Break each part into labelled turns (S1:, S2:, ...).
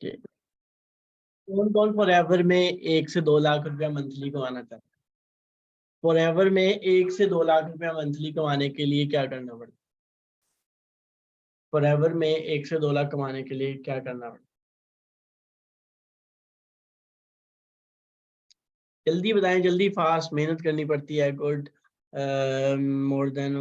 S1: कि कौन कौन फॉरएवर में 1 से 2 लाख रुपया मंथली कमाना चाहता है? फॉरएवर में 1 से 2 लाख रुपया मंथली कमाने के लिए क्या करना पड़ता है? फॉरएवर में 1 से 2 लाख कमाने के लिए क्या करना पड़ता है? जल्दी बताएं, जल्दी, फास्ट, मेहनत करनी पड़ती है। Good, more than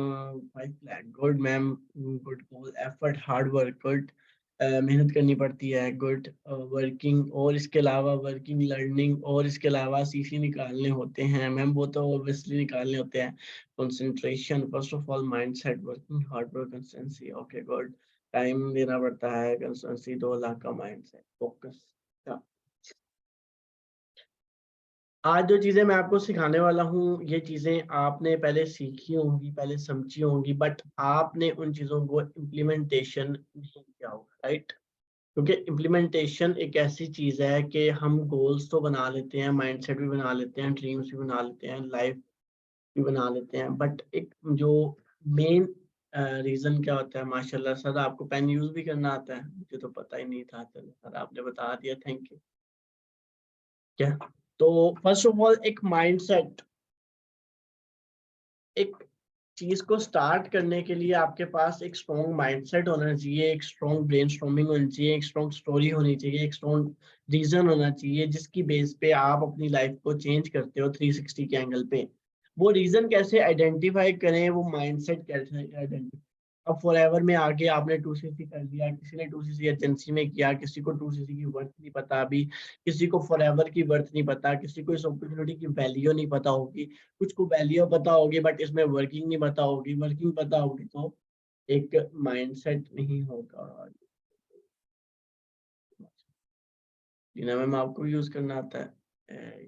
S1: 5 lakh. Good ma'am, good goal, effort, hard work. Good, मेहनत करनी पड़ती है। गुड, वर्किंग, और इसके अलावा वर्किंग, लर्निंग, और इसके अलावा सीसी निकालने होते हैं मैम, वो तो ऑब्वियसली निकालने होते हैं। Concentration, first of all mind set, working hard work, consistency. Okay good, time देना पड़ता है, कंसिस्टेंसी, 2 लाख का माइंड सेट, फोकस। आज जो चीजें मैं आपको सिखाने वाला हूँ, ये चीजें आपने पहले सीखी होंगी, पहले समझी होंगी, बट आपने उन चीजों को इम्प्लीमेंटेशन नहीं किया होगा, राइट? क्योंकि इम्प्लीमेंटेशन एक ऐसी चीज है कि हम गोल्स तो बना लेते हैं, माइंडसेट भी बना लेते हैं, ड्रीम्स भी बना लेते हैं, लाइफ भी बना लेते हैं, बट एक जो मेन रीजन क्या होता है? माशाल्लाह सर, आपको पेन यूज भी करना आता है, मुझे तो पता ही नहीं था। चलो सर, आपने बता दिया, थैंक यू। क्या? तो फर्स्ट ऑफ ऑल एक माइंडसेट, एक चीज को स्टार्ट करने के लिए आपके पास एक स्ट्रॉन्ग माइंडसेट होना चाहिए, एक स्ट्रॉन्ग ब्रेनस्टॉर्मिंग होनी चाहिए, एक स्ट्रॉन्ग स्टोरी होनी चाहिए, एक स्ट्रॉन्ग रीजन होना चाहिए, जिसकी बेस पे आप अपनी लाइफ को चेंज करते हो 360 के एंगल पे। वो रीजन कैसे आइडेंटिफाई करें, वो माइंडसेट कैसे आइडेंटिफाई? अब फॉरएवर में आके आपने 2cc कर लिया, किसी ने 2cc एजेंसी में किया, किसी को 2cc की वर्थ नहीं पता अभी, किसी को फॉरएवर की वर्थ नहीं पता, किसी को इस अपॉर्चुनिटी की वैल्यू नहीं पता होगी, कुछ को वैल्यू पता होगी बट इसमें वर्किंग नहीं पता होगी, वर्किंग पता होगी तो एक माइंडसेट नहीं होगा। जीना मैम, आपको यूज करना आता है?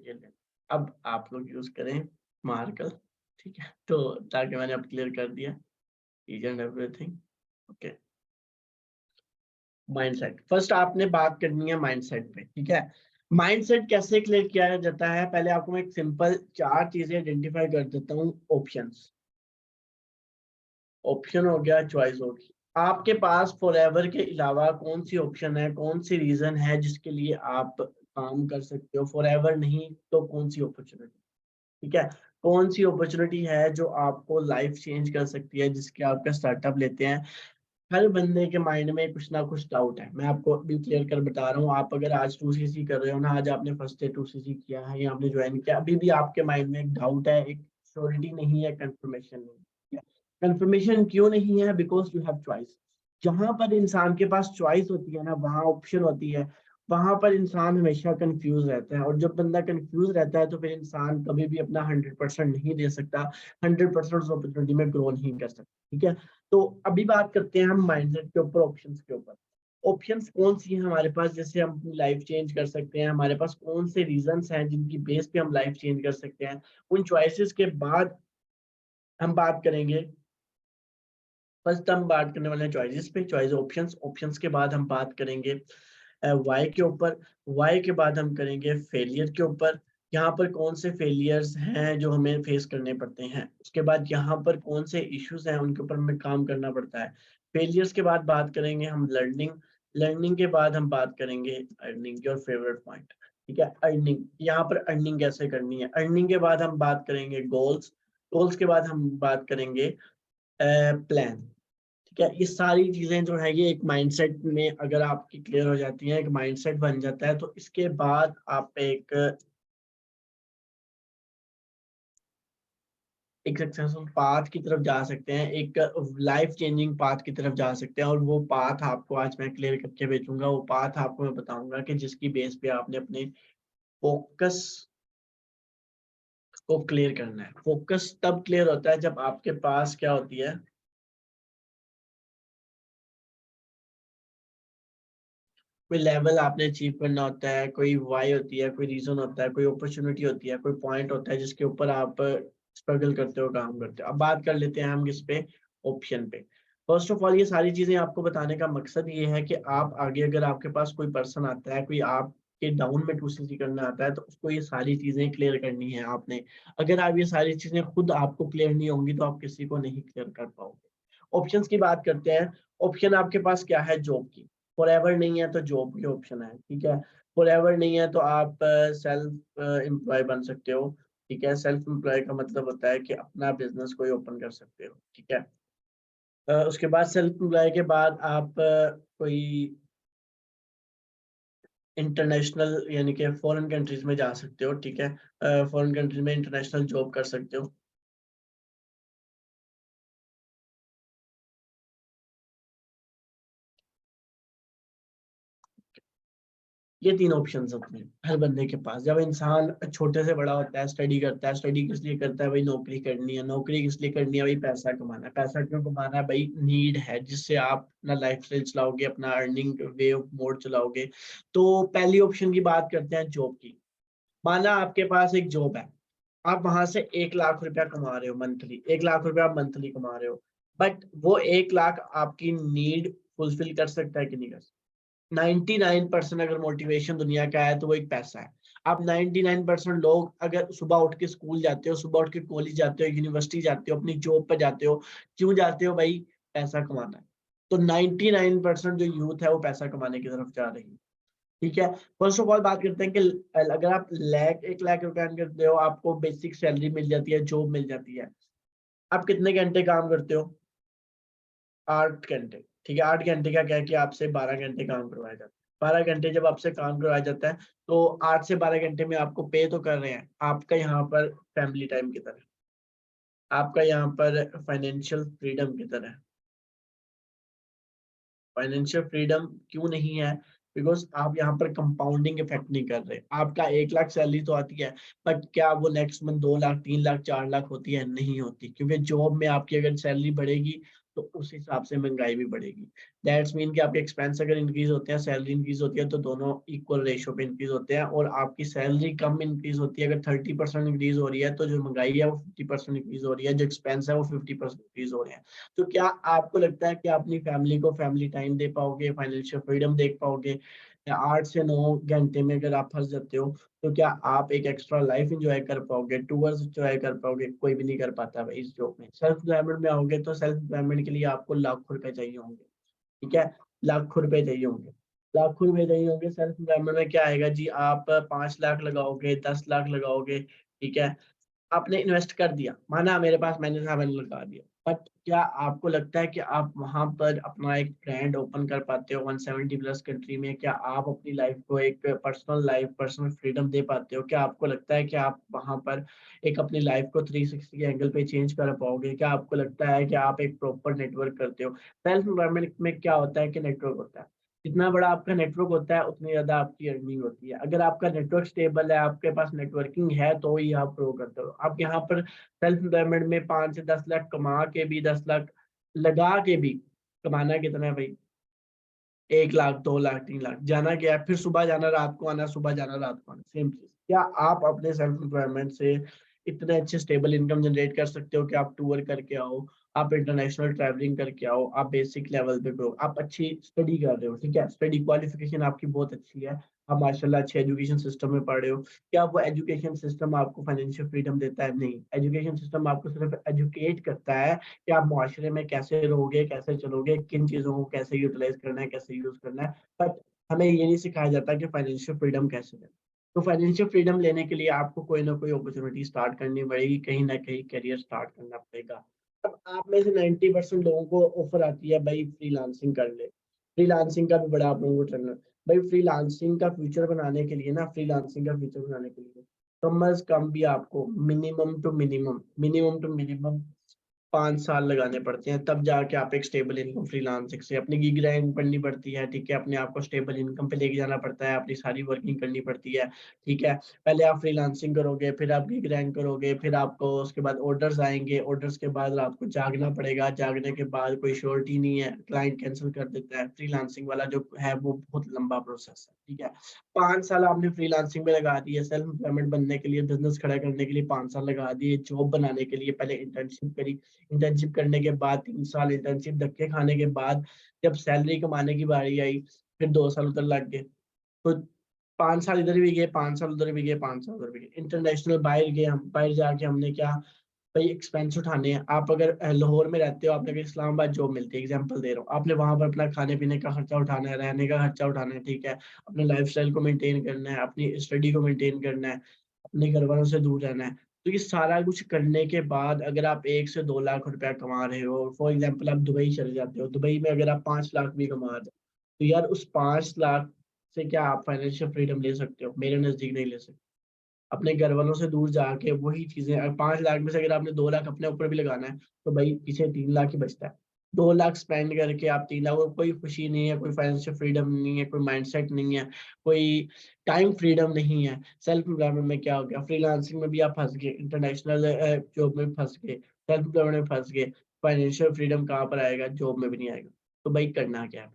S1: ये ले, अब आप लोग यूज करें मार्कर, ठीक है? तो ताकि मैंने अब क्लियर कर दिया each and everything. Okay, mindset, first आपने बात करनी है माइंडसेट पे, ठीक है? माइंडसेट कैसे क्लियर किया जाता है? पहले आपको मैं एक सिंपल 4 चीजें आइडेंटिफाई कर देता हूँ। ऑप्शंस, ऑप्शन हो गया, चॉइस होगी। आपके पास फॉरएवर के अलावा कौन सी ऑप्शन है, कौन सी रीजन है जिसके लिए आप काम कर सकते हो? फॉरएवर नहीं तो कौन सी अपॉर्चुनिटी, ठीक है? कौन सी अपॉर्चुनिटी है जो आपको लाइफ चेंज कर सकती है, जिसके आपका स्टार्टअप लेते हैं? हर बंदे के माइंड में कुछ ना कुछ डाउट है, मैं आपको अभी क्लियर कर बता रहा हूँ। आप अगर आज 2cc कर रहे हो ना, आज आपने फर्स्ट डे 2cc किया है या आपने ज्वाइन किया, अभी भी आपके माइंड में एक डाउट है, एक श्योरिटी नहीं है, कंफर्मेशन नहीं है। कंफर्मेशन क्यों नहीं है? Because you have choice. जहां पर इंसान के पास चॉइस होती है ना, वहां ऑप्शन होती है, वहां पर इंसान हमेशा कंफ्यूज रहता है, और जब बंदा कंफ्यूज रहता है तो फिर इंसान कभी भी अपना 100% नहीं दे सकता, 100% उस अपॉर्चुनिटी में ग्रो नहीं कर सकता, ठीक है? तो अभी बात करते हैं हम माइंडसेट के ऊपर, ऑप्शंस के ऊपर। ऑप्शंस कौन सी हैं हमारे पास जिससे हम अपनी लाइफ चेंज कर सकते हैं? हमारे पास कौन से रीजंस हैं जिनकी बेस पे हम लाइफ चेंज कर सकते हैं? उन चॉइसेस के बाद हम बात करेंगे। फर्स्ट हम बात करने वाले हैं चॉइसेस पे, चॉइस ऑप्शंस, ऑप्शंस के बाद हम बात करेंगे वाई के ऊपर, वाई के बाद हम करेंगे फेलियर के ऊपर, यहाँ पर कौन से फेलियर्स हैं जो हमें फेस करने पड़ते हैं, उसके बाद यहाँ पर कौन से इश्यूज हैं उनके ऊपर हमें काम करना पड़ता है। फेलियर्स के बाद बात करेंगे हम लर्निंग, लर्निंग के बाद हम बात करेंगे अर्निंग, योर फेवरेट पॉइंट, ठीक है? अर्निंग, यहाँ पर अर्निंग कैसे करनी है। अर्निंग के बाद हम बात करेंगे गोल्स, गोल्स के बाद हम बात करेंगे प्लान, ठीक है? ये सारी चीजें जो है ये एक माइंडसेट में अगर आपकी क्लियर हो जाती हैं, एक माइंडसेट बन जाता है, तो इसके बाद आप एक सक्सेसफुल पाथ की तरफ जा सकते हैं, एक लाइफ चेंजिंग पाथ की तरफ जा सकते हैं। और वो पाथ आपको आज मैं क्लियर करके भेजूंगा, वो पाथ आपको मैं बताऊंगा कि जिसकी बेस पे आपने अपने फोकस को क्लियर करना है। फोकस तब क्लियर होता है जब आपके पास क्या होती है, कोई लेवल आपने अचीव करना होता है, कोई वाई होती है, कोई रीजन होता है, कोई अपॉर्चुनिटी होती है, कोई पॉइंट होता है जिसके ऊपर आप स्ट्रगल करते हो, काम करते हो। अब बात कर लेते हैं हम इस पे, ऑप्शन पे। फर्स्ट ऑफ ऑल ये सारी चीजें आपको बताने का मकसद ये है कि आप आगे अगर आपके पास कोई पर्सन आता है, कोई आपके डाउन में 2cc करना आता है, तो उसको ये सारी चीजें क्लियर करनी है आपने। अगर आप ये सारी चीजें खुद आपको क्लियर नहीं होंगी तो आप किसी को नहीं क्लियर कर पाओगे। ऑप्शंस की बात करते हैं। ऑप्शन आपके पास क्या है? जॉब की, फॉरएवर नहीं है तो जॉब की ऑप्शन है, ठीक है। फॉरएवर नहीं है तो आप सेल्फ एम्प्लॉय बन सकते हो, ठीक है। सेल्फ एम्प्लॉय का मतलब होता है कि अपना बिजनेस कोई ओपन कर सकते हो, ठीक है। उसके बाद सेल्फ एम्प्लॉय के बाद आप कोई इंटरनेशनल यानी कि फॉरेन कंट्रीज में जा सकते हो, ठीक है। फॉरेन कंट्रीज में इंटरनेशनल जॉब कर सकते हो। ये तीन ऑप्शंस होते हैं हर बंदे के पास। जब इंसान छोटे से बड़ा होता है, स्टडी करता है, स्टडी किस लिए करता है भाई? नौकरी करनी है। नौकरी किस लिए करनी है भाई? पैसा कमाना है। पैसा क्यों कमाना है भाई? नीड है, जिससे आप अपना लाइफ स्टाइल चलाओगे, अपना अर्निंग वे ऑफ मोड चलाओगे। तो पहली ऑप्शन की बात करते हैं जॉब की। माना आपके पास एक जॉब है, आप वहां से 1 लाख रुपया कमा रहे हो मंथली, 1 लाख रुपया आप मंथली कमा रहे हो, बट वो 1 लाख आपकी नीड फुलफिल कर सकता है कि नहीं कर सकता? 99% अगर मोटिवेशन दुनिया का है तो वो एक पैसा है। आप 99% लोग अगर सुबह उठ के स्कूल जाते हो, सुबह उठ के कॉलेज जाते हो, यूनिवर्सिटी जाते हो, अपनी जॉब पर जाते हो, क्यों जाते हो भाई? पैसा कमाना है। तो 99% जो यूथ है वो पैसा कमाने की तरफ जा रही है, ठीक है। फर्स्ट ऑफ ऑल बात करते हैं कि अगर आप 1 लाख रुपए अर्न करते हो, आपको बेसिक सैलरी मिल जाती है, जॉब मिल जाती है, आप कितने घंटे काम करते हो? 8 घंटे, ठीक है। 8 घंटे का क्या है कि आपसे 12 घंटे काम करवाया जाता है। 12 घंटे जब आपसे काम करवाया जाता है तो 8 से 12 घंटे में आपको पे तो कर रहे हैं, आपका यहाँ पर फैमिली टाइम की तरह, आपका यहाँ पर फाइनेंशियल फ्रीडम की तरह। फाइनेंशियल फ्रीडम क्यों नहीं है? बिकॉज आप यहाँ पर कंपाउंडिंग इफेक्ट नहीं कर रहे। आपका 1 लाख सैलरी तो आती है, बट क्या वो नेक्स्ट मंथ 2 लाख, 3 लाख, 4 लाख होती है? नहीं होती, क्योंकि जॉब में आपकी अगर सैलरी बढ़ेगी तो उस हिसाब से महंगाई भी बढ़ेगी। दैट्स मीन कि आपके एक्सपेंस अगर इंक्रीज होते हैं, सैलरी इंक्रीज होती है, तो दोनों इक्वल रेशियो पे इंक्रीज होते हैं। और आपकी सैलरी कम इंक्रीज होती है, अगर 30% इंक्रीज हो रही है, तो जो महंगाई है वो 50% इंक्रीज हो रही है, जो एक्सपेंस है वो 50% इंक्रीज हो रहे हैं। तो क्या आपको लगता है कि आप अपनी फैमिली को फैमिली टाइम दे पाओगे, फाइनेंशियल फ्रीडम देख पाओगे? या 8 से 9 घंटे में अगर आप फंस जाते हो, तो क्या आप एक एक्स्ट्रा लाइफ एंजॉय कर पाओगे, टूर्स एंजॉय कर पाओगे? कोई भी नहीं कर पाता भाई इस जॉब में। सेल्फ एम्प्लॉयमेंट में आओगे तो सेल्फ एम्प्लॉयमेंट के लिए आपको लाखों रुपए चाहिए होंगे, ठीक है। लाखों रुपए चाहिए होंगे, लाखों रुपए चाहिए होंगे। सेल्फ एम्प्लॉयमेंट में क्या आएगा जी? आप 5 लाख लगाओगे, 10 लाख लगाओगे, ठीक है। आपने इन्वेस्ट कर दिया, माना मेरे पास, मैंने लगा दिया, बट क्या आपको लगता है कि आप वहां पर अपना एक ब्रांड ओपन कर पाते हो 170 प्लस कंट्री में? क्या आप अपनी लाइफ को एक पर्सनल लाइफ, पर्सनल फ्रीडम दे पाते हो? क्या आपको लगता है कि आप वहां पर एक अपनी लाइफ को 360 के एंगल पे चेंज कर पाओगे? क्या आपको लगता है कि आप एक प्रॉपर नेटवर्क करते हो? सेल्फ एम्प्लॉयमेंट में क्या होता है कि नेटवर्क होता है। जितना बड़ा आपका नेटवर्क होता है उतनी ज्यादा आपकी अर्निंग होती है। अगर आपका नेटवर्क स्टेबल है, आपके पास नेटवर्किंग है, तो ही आप ग्रो करते हो। आप यहाँ पर सेल्फ एम्प्लॉयमेंट में 5 से 10 लाख कमा के भी, 10 लाख लगा के भी, कमाना कितना है भाई? 1 लाख, 2 लाख, 3 लाख। जाना क्या है? फिर सुबह जाना, रात को आना, सुबह जाना, रात को आना, सेम चीज। क्या आप अपने सेल्फ एम्प्लॉयमेंट से इतने अच्छे स्टेबल इनकम जनरेट कर सकते हो कि आप टूर करके आओ, आप इंटरनेशनल ट्रैवलिंग करके आओ, आप बेसिक लेवल पे करो, आप अच्छी स्टडी कर रहे हो, ठीक है, स्टडी क्वालिफिकेशन आपकी बहुत अच्छी है, आप माशाल्लाह अच्छे एजुकेशन सिस्टम में पढ़ रहे हो? क्या वो एजुकेशन सिस्टम आपको फाइनेंशियल फ्रीडम देता है? नहीं। एजुकेशन सिस्टम आपको सिर्फ एजुकेट करता है कि आप मुआशरे में कैसे रहोगे, कैसे चलोगे, किन चीज़ों को कैसे यूटिलाइज करना है, कैसे यूज़ करना है। बट हमें ये नहीं सिखाया जाता कि फाइनेंशियल फ्रीडम कैसे लें। तो फाइनेंशियल फ्रीडम लेने के लिए आपको कोई ना कोई अपॉर्चुनिटी स्टार्ट करनी पड़ेगी, कहीं ना कहीं करियर स्टार्ट करना पड़ेगा। अब आप में से 90% लोगों को ऑफर आती है भाई फ्रीलांसिंग कर ले। फ्रीलांसिंग का भी बड़ा आप लोगों को चलना। भाई फ्रीलांसिंग का फ्यूचर बनाने के लिए ना, फ्रीलांसिंग का फ्यूचर बनाने के लिए कम अज कम भी आपको मिनिमम 5 साल लगाने पड़ते हैं, तब जाके आप एक स्टेबल इनकम फ्रीलांसिंग से, अपनी गिग रैंक पढ़नी पड़ती है, ठीक है, अपने आप को स्टेबल इनकम पे लेके जाना पड़ता है, अपनी सारी वर्किंग करनी पड़ती है, ठीक है। पहले आप फ्रीलांसिंग करोगे, फिर आप गिग रैंक करोगे, फिर आपको उसके बाद ऑर्डर्स आएंगे, ऑर्डर्स के बाद रात को जागना पड़ेगा, जागने के बाद कोई श्योरिटी नहीं है, क्लाइंट कैंसिल कर देता है। फ्रीलांसिंग वाला जो है वो बहुत लंबा प्रोसेस है, ठीक है। 5 साल आपने फ्रीलांसिंग में लगा दिए, सेल्फ एम्प्लॉयमेंट बनने के लिए, बिजनेस खड़ा करने के लिए 5 साल लगा दिए, जॉब बनाने के लिए पहले इंटर्नशिप करी, इंटर्नशिप करने के बाद 3 साल इंटर्नशिप धक्के खाने के बाद जब सैलरी कमाने की बारी आई, फिर 2 साल उधर लग गए। तो 5 साल इधर भी गए, 5 साल उधर भी गए, 5 साल उधर भी गए। इंटरनेशनल बाहर गए हम, बाहर जाके हमने क्या भाई एक्सपेंस उठाने हैं। आप अगर लाहौर में रहते हो, आपने अगर इस्लामाबाद जॉब मिलती है, एग्जांपल दे रहा हूँ, आपने वहां पर अपना खाने पीने का खर्चा उठाना है, रहने का खर्चा उठाना है, ठीक है, अपने लाइफस्टाइल को मेंटेन करना है, अपनी स्टडी को मेंटेन करना है, अपने घर वालों से दूर रहना है। तो ये सारा कुछ करने के बाद अगर आप 1 से 2 लाख रुपया कमा रहे हो, फॉर एग्जाम्पल आप दुबई चले जाते हो, दुबई में अगर आप 5 लाख भी कमा रहे हो, तो यार उस 5 लाख से क्या आप फाइनेंशियल फ्रीडम ले सकते हो? मेरे नजदीक नहीं ले सकते। अपने घर वालों से दूर जाके वही चीजें, 5 लाख में से अगर आपने 2 लाख अपने ऊपर भी लगाना है, तो भाई पीछे 3 लाख ही बचता है। 2 लाख स्पेंड करके आप 3 लाख, और कोई खुशी नहीं है, कोई फाइनेंशियल फ्रीडम नहीं है, कोई माइंडसेट नहीं है, कोई टाइम फ्रीडम नहीं है। सेल्फ एम्प्लॉयमेंट में क्या हो गया, फ्रीलांसिंग में भी आप फंस गए, इंटरनेशनल जॉब में फंस गए, सेल्फ एम्प्लॉयमेंट में फंस गए। फाइनेंशियल फ्रीडम कहाँ पर आएगा? जॉब में भी नहीं आएगा। तो भाई करना क्या है?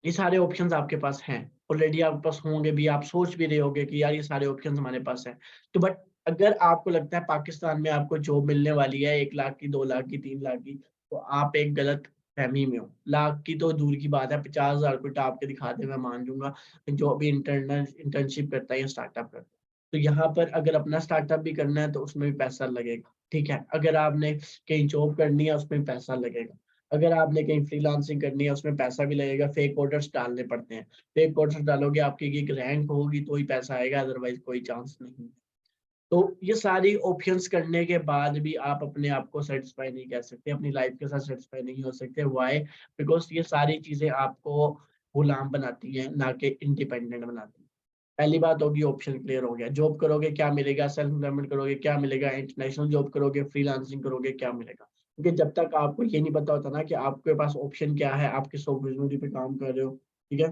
S1: ये सारे ऑप्शंस आपके पास हैं, ऑलरेडी आपके पास होंगे भी, आप सोच भी रहे होगे कि यार ये सारे ऑप्शंस हमारे पास हैं। तो बट अगर आपको लगता है पाकिस्तान में आपको जॉब मिलने वाली है 1 लाख की, 2 लाख की, 3 लाख की, तो आप एक गलत फहमी में हो। लाख की तो दूर की बात है, 50,000 कोई टाप के दिखा दे मैं मान लूंगा, जो भी इंटर्नशिप करता है या स्टार्टअप करता है। तो यहाँ पर अगर अपना स्टार्टअप भी करना है तो उसमें भी पैसा लगेगा, ठीक है। अगर आपने कहीं जॉब करनी है उसमें भी पैसा लगेगा। अगर आपने कहीं फ्रीलांसिंग करनी है उसमें पैसा भी लगेगा, फेक ऑर्डर्स डालने पड़ते हैं। फेक ऑर्डर्स डालोगे, आपकी एक रैंक होगी तो ही पैसा आएगा, अदरवाइज कोई चांस नहीं। तो ये सारी ऑप्शंस करने के बाद भी आप अपने आप को सेटिस्फाई नहीं कर सकते, अपनी लाइफ के साथ सेटिस्फाई नहीं हो सकते। व्हाई? बिकॉज ये सारी चीजें आपको गुलाम बनाती हैं, ना कि इंडिपेंडेंट बनाती हैं। पहली बात होगी, ऑप्शन क्लियर हो गया, जॉब करोगे क्या मिलेगा, सेल्फ एम्प्लॉयमेंट करोगे क्या मिलेगा, इंटरनेशनल जॉब करोगे, फ्रीलांसिंग करोगे क्या मिलेगा। क्योंकि जब तक आपको ये नहीं पता होता ना कि आपके पास ऑप्शन क्या है, आप किस अपॉर्चुनिटी पे काम कर रहे हो, ठीक है,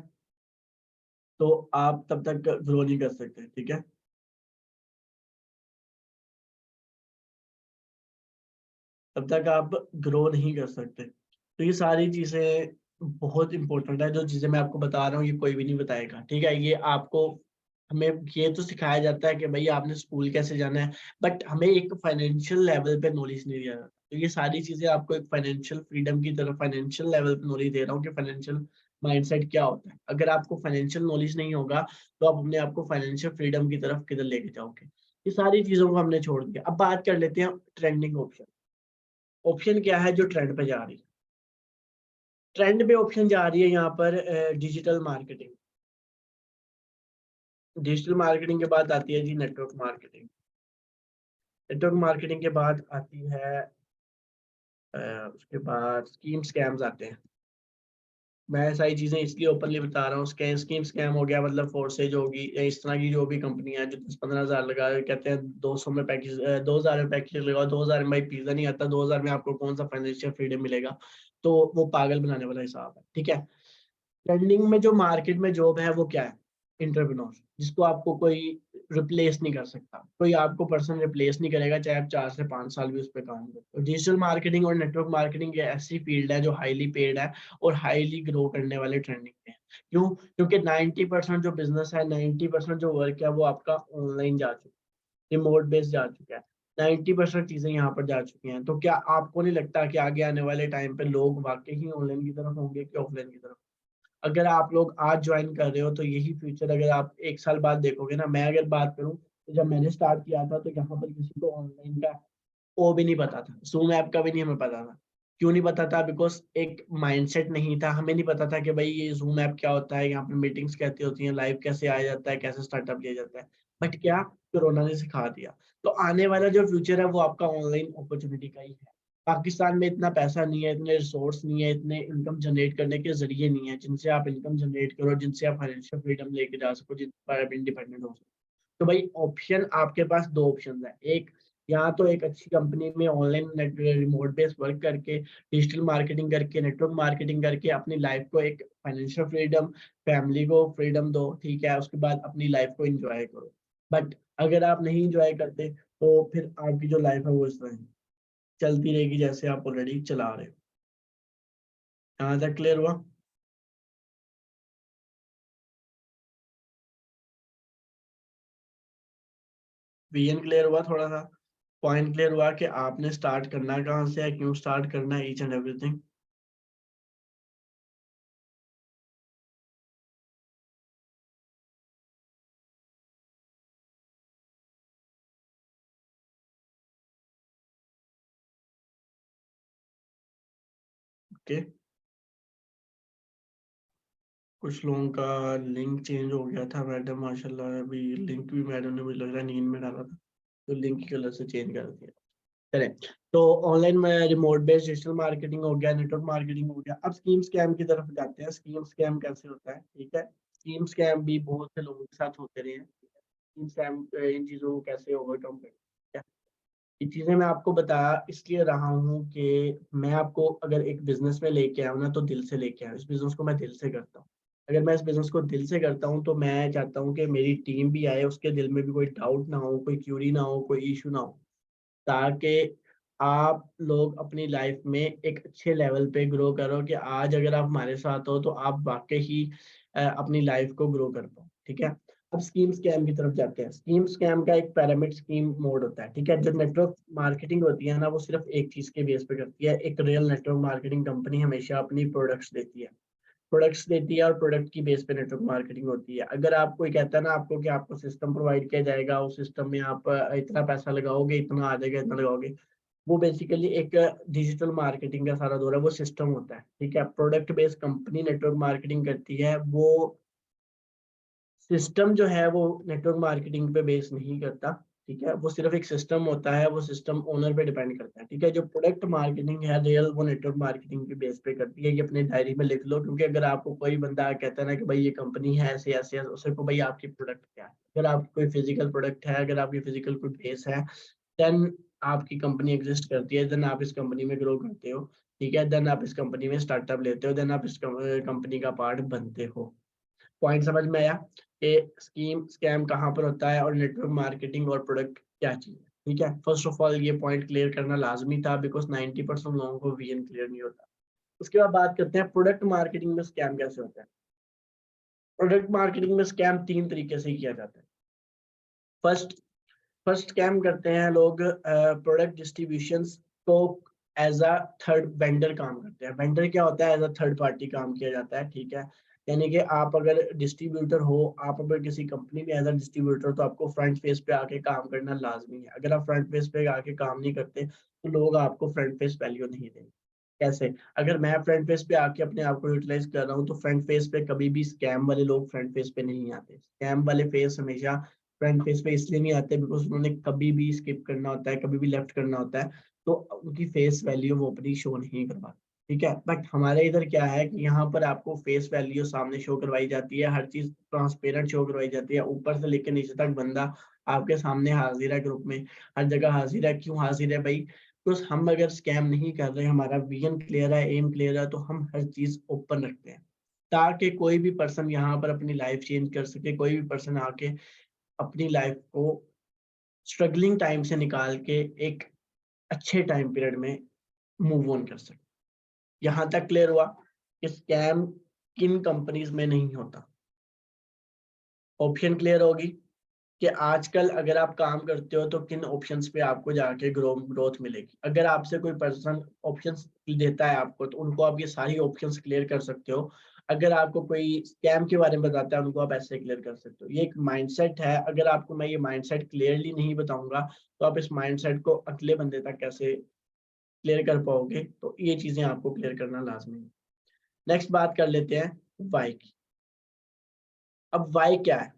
S1: तो आप तब तक ग्रो नहीं कर सकते, ठीक है। तब तक आप ग्रो नहीं कर सकते। तो ये सारी चीजें बहुत इंपॉर्टेंट है, जो चीजें मैं आपको बता रहा हूँ ये कोई भी नहीं बताएगा, ठीक है। ये आपको, हमें ये तो सिखाया जाता है कि भाई आपने स्कूल कैसे जाना है, बट हमें एक फाइनेंशियल लेवल पे नॉलेज नहीं दिया जाता। तो ये सारी चीजें आपको एक फाइनेंशियल फ्रीडम की तरफ, फाइनेंशियल लेवल पे नॉलेज दे रहा हूँ कि फाइनेंशियल माइंडसेट क्या होता है। अगर आपको फाइनेंशियल नॉलेज नहीं होगा तो आप अपने आप को फाइनेंशियल फ्रीडम की तरफ किधर लेके जाओगे? ये सारी चीजों को हमने छोड़ दिया। अब बात कर लेते हैं ट्रेंडिंग ऑप्शन। ऑप्शन क्या है जो ट्रेंड पे जा रही है? ट्रेंड पे ऑप्शन जा रही है यहाँ पर डिजिटल मार्केटिंग। डिजिटल मार्केटिंग के बाद आती है G network marketing. Network marketing के बाद आती है उसके बाद स्कीम स्कैम्स आते हैं। मैं सारी चीजें इसलिए ओपनली बता रहा हूँ, स्कीम स्कैम हो गया मतलब फोर्सेज होगी या इस तरह की जो भी कंपनी है जो 10-15 हज़ार लगा के कहते हैं 200 में पैकेज, 2,000 में पैकेज लगाओ, 2,000 में भाई पिज्जा नहीं आता, 2,000 में आपको कौन सा फाइनेंशियल फ्रीडम मिलेगा? तो वो पागल बनाने वाला हिसाब है, ठीक है। ट्रेंडिंग में जो मार्केट में जॉब है वो क्या है? इंटरप्रेन्योर, जिसको आपको कोई रिप्लेस नहीं कर सकता, कोई आपको पर्सन रिप्लेस नहीं करेगा, चाहे आप 4 से 5 साल भी उस पर काम करो। तो डिजिटल मार्केटिंग और नेटवर्क मार्केटिंग ये ऐसी फील्ड है जो हाईली पेड है और हाईली ग्रो करने वाले ट्रेंडिंग में है। क्यों? क्योंकि 90% जो बिजनेस है, 90% जो वर्क है वो आपका ऑनलाइन जा चुका है, रिमोट बेस्ड जा चुका है। 90% चीजें यहाँ पर जा चुकी हैं। तो क्या आपको नहीं लगता कि आगे आने वाले टाइम पे लोग वाकई ही ऑनलाइन की तरफ होंगे कि ऑफलाइन की तरफ? अगर आप लोग आज ज्वाइन कर रहे हो तो यही फ्यूचर, अगर आप 1 साल बाद देखोगे ना, मैं अगर बात करूं तो जब मैंने स्टार्ट किया था तो यहाँ पर किसी को ऑनलाइन का ओ भी नहीं पता था, जूम ऐप का भी नहीं हमें पता था। क्यों नहीं पता था? बिकॉज एक माइंडसेट नहीं था, हमें नहीं पता था कि भाई ये जूम ऐप क्या होता है, यहाँ पे मीटिंग्स कैसे होती हैं, लाइव कैसे आया जाता है, कैसे स्टार्टअप किया जाता है। बट क्या, कोरोना ने सिखा दिया। तो आने वाला जो फ्यूचर है वो आपका ऑनलाइन अपॉर्चुनिटी का ही है। पाकिस्तान में इतना पैसा नहीं है, इतने रिसोर्स नहीं है, इतने इनकम जनरेट करने के जरिए नहीं है जिनसे आप इनकम जनरेट करो, जिनसे आप फाइनेंशियल फ्रीडम लेके जा सको, जिन पर आप इंडिपेंडेंट हो सको। तो भाई ऑप्शन आपके पास दो ऑप्शन है। एक, या तो एक अच्छी कंपनी में ऑनलाइन रिमोट बेस्ड वर्क करके, डिजिटल मार्केटिंग करके, नेटवर्क मार्केटिंग करके अपनी लाइफ को एक फाइनेंशियल फ्रीडम, फैमिली को फ्रीडम दो, ठीक है, उसके बाद अपनी लाइफ को एंजॉय करो। बट अगर आप नहीं एंजॉय करते तो फिर आपकी जो लाइफ है वो इस तरह चलती रहेगी जैसे आप ऑलरेडी चला रहे हो। यहाँ तक क्लियर हुआ? विजन क्लियर हुआ? थोड़ा सा पॉइंट क्लियर हुआ कि आपने स्टार्ट करना कहाँ से है, क्यों स्टार्ट करना है, ईच एंड एवरीथिंग। ओके, कुछ लोगों का लिंक चेंज हो गया था मैडम, माशाल्लाह। अभी लिंक भी मैडम ने मुझे लग रहा है नींद में डाला था, तो लिंक की कलर से चेंज कर दिया। चले, तो ऑनलाइन में रिमोट बेस्ड डिजिटल मार्केटिंग हो गया, नेटवर्क मार्केटिंग हो गया। अब स्कीम स्कैम की तरफ जाते हैं। स्कीम स्कैम कैसे होता है, ठीक है। स्कीम स्कैम भी बहुत से लोगों के साथ होते रहे हैं। स्कीम स्कैम इन चीजों को कैसे ओवरकम करें, ये चीजें मैं आपको बता इसलिए रहा हूँ कि मैं आपको अगर एक बिजनेस में लेके आऊँ ना, तो दिल से लेके आऊँ। इस बिजनेस को मैं दिल से करता हूँ। अगर मैं इस बिजनेस को दिल से करता हूँ तो मैं चाहता हूँ कि मेरी टीम भी आए, उसके दिल में भी कोई डाउट ना हो, कोई क्यूरी ना हो, कोई इशू ना हो, ताकि आप लोग अपनी लाइफ में एक अच्छे लेवल पे ग्रो करो, कि आज अगर आप हमारे साथ हो तो आप वाकई ही अपनी लाइफ को ग्रो कर पाओ, ठीक है। अब स्कीम स्कैम की तरफ जाते हैं। स्कीम स्कैम का एक पैरामिड स्कीम मोड होता है, ठीक है। जो नेटवर्क मार्केटिंग होती है ना, वो सिर्फ एक चीज के बेस पे करती है। एक रियल नेटवर्क मार्केटिंग कंपनी हमेशा अपनी प्रोडक्ट्स देती है, और प्रोडक्ट की बेस पे नेटवर्क मार्केटिंग होती है। अगर आप कोई कहता है ना आपको कि आपको सिस्टम प्रोवाइड किया जाएगा, उस सिस्टम में आप इतना पैसा लगाओगे, इतना आ जाएगा, इतना लगाओगे, वो बेसिकली एक डिजिटल मार्केटिंग का सारा दौर है, वो सिस्टम होता है, ठीक है। Product based company network marketing करती है, वो सिस्टम जो है वो नेटवर्क मार्केटिंग पे बेस नहीं करता, ठीक है। वो सिर्फ एक सिस्टम होता है, वो सिस्टम ओनर पे डिपेंड करता है, ठीक है। जो प्रोडक्ट मार्केटिंग है रियल, वो नेटवर्क मार्केटिंग पे बेस पे करती है। ये अपने डायरी में लिख लो, क्योंकि अगर आपको कोई बंदा कहता है ना कि भाई ये कंपनी है ऐसे ऐसे है, उससे को भाई आपकी प्रोडक्ट क्या है। अगर आपकी कोई फिजिकल प्रोडक्ट है, अगर आपकी फिजिकल कोई बेस है, देन आपकी कंपनी एग्जिस्ट करती है, देन आप इस कंपनी में ग्रो करते हो, ठीक है। देन आप इस कंपनी में स्टार्टअप लेते हो, देन आप इस कंपनी का पार्ट बनते हो। पॉइंट समझ में आया कि स्कीम स्कैम कहाँ पर होता है और नेटवर्क मार्केटिंग और प्रोडक्ट क्या चीज है, ठीक है। फर्स्ट ऑफ ऑल ये पॉइंट क्लियर करना लाजमी था, बिकॉज 90% लोगों को वीएन क्लियर नहीं होता। उसके बाद बात करते हैं प्रोडक्ट मार्केटिंग में स्कैम कैसे होता है। प्रोडक्ट मार्केटिंग में स्कैम तीन तरीके से किया जाता है। फर्स्ट फर्स्ट स्कैम करते हैं लोग, प्रोडक्ट डिस्ट्रीब्यूशन को एज अ थर्ड वेंडर काम करते हैं। वेंडर क्या होता है, एज अ थर्ड पार्टी काम किया जाता है, ठीक है। यानी कि आप अगर डिस्ट्रीब्यूटर हो, आप अगर किसी कंपनी में एज अ डिस्ट्रीब्यूटर, तो आपको फ्रंट फेस पे आके काम करना लाजमी है। अगर आप फ्रंट फेस पे आके काम नहीं करते तो लोग आपको फ्रंट फेस वैल्यू नहीं देंगे। कैसे, अगर मैं फ्रंट फेस पे आके अपने आप को यूटिलाइज कर रहा हूँ, तो फ्रंट फेस पे कभी भी स्कैम वाले लोग फ्रंट फेस पे नहीं आते। स्कैम वाले फेस हमेशा फ्रंट फेस पे इसलिए नहीं आते बिकॉज उन्होंने कभी भी स्किप करना होता है, कभी भी लेफ्ट करना होता है, तो उनकी फेस वैल्यू वो अपनी शो नहीं करवाते, ठीक है। बट हमारे इधर क्या है कि यहाँ पर आपको फेस वैल्यू सामने शो करवाई जाती है, हर चीज ट्रांसपेरेंट शो करवाई जाती है, ऊपर से लेकर नीचे तक बंदा आपके सामने हाजिर है, ग्रुप में हर जगह हाजिर है। क्यों हाजिर है भाई, तो हम अगर स्कैम नहीं कर रहे, हमारा विजन क्लियर है, एम क्लियर है, तो हम हर चीज ओपन रखते हैं, ताकि कोई भी पर्सन यहाँ पर अपनी लाइफ चेंज कर सके, कोई भी पर्सन आके अपनी लाइफ को स्ट्रगलिंग टाइम से निकाल के एक अच्छे टाइम पीरियड में मूव ऑन कर सके। यहाँ तक क्लियर हुआ कि स्कैम किन कंपनीज में नहीं होता। ऑप्शन क्लियर होगी कि आजकल अगर आप काम करते हो तो किन ऑप्शंस पे आपको जाके ग्रोथ मिलेगी। अगर आपसे कोई पर्सन ऑप्शंस देता है आपको, तो उनको आप ये सारी ऑप्शंस क्लियर कर सकते हो। अगर आपको कोई स्कैम के बारे में बताता है, उनको आप ऐसे क्लियर कर सकते हो। ये एक माइंडसेट है, अगर आपको मैं ये माइंडसेट क्लियरली नहीं बताऊंगा, तो आप इस माइंडसेट को अगले बंदे तक कैसे क्लियर कर पाओगे। तो ये चीजें आपको क्लियर करना लाजमी है। नेक्स्ट बात कर लेते हैं वाई की। अब वाई क्या है,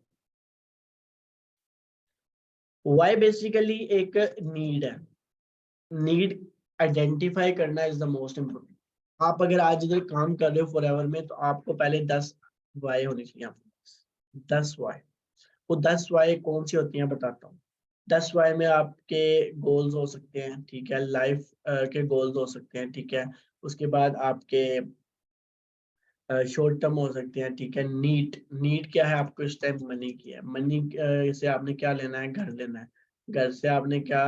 S1: वाई बेसिकली एक नीड है। नीड आइडेंटिफाई करना इज द मोस्ट इम्पोर्टेंट। आप अगर आज इधर काम कर रहे हो फॉरएवर में, तो आपको पहले 10 वाई होनी चाहिए आपके पास। 10 वाई। वो 10 वाई कौन सी होती हैं बताता हूँ। 10 वाई में आपके गोल्स हो सकते हैं, ठीक है। लाइफ के गोल्स हो सकते हैं, ठीक है। उसके बाद आपके शॉर्ट टर्म हो सकते हैं, ठीक है। नीड, नीड क्या है, आपको इस टाइम मनी की है। मनी से आपने क्या लेना है, घर लेना है। घर से आपने क्या,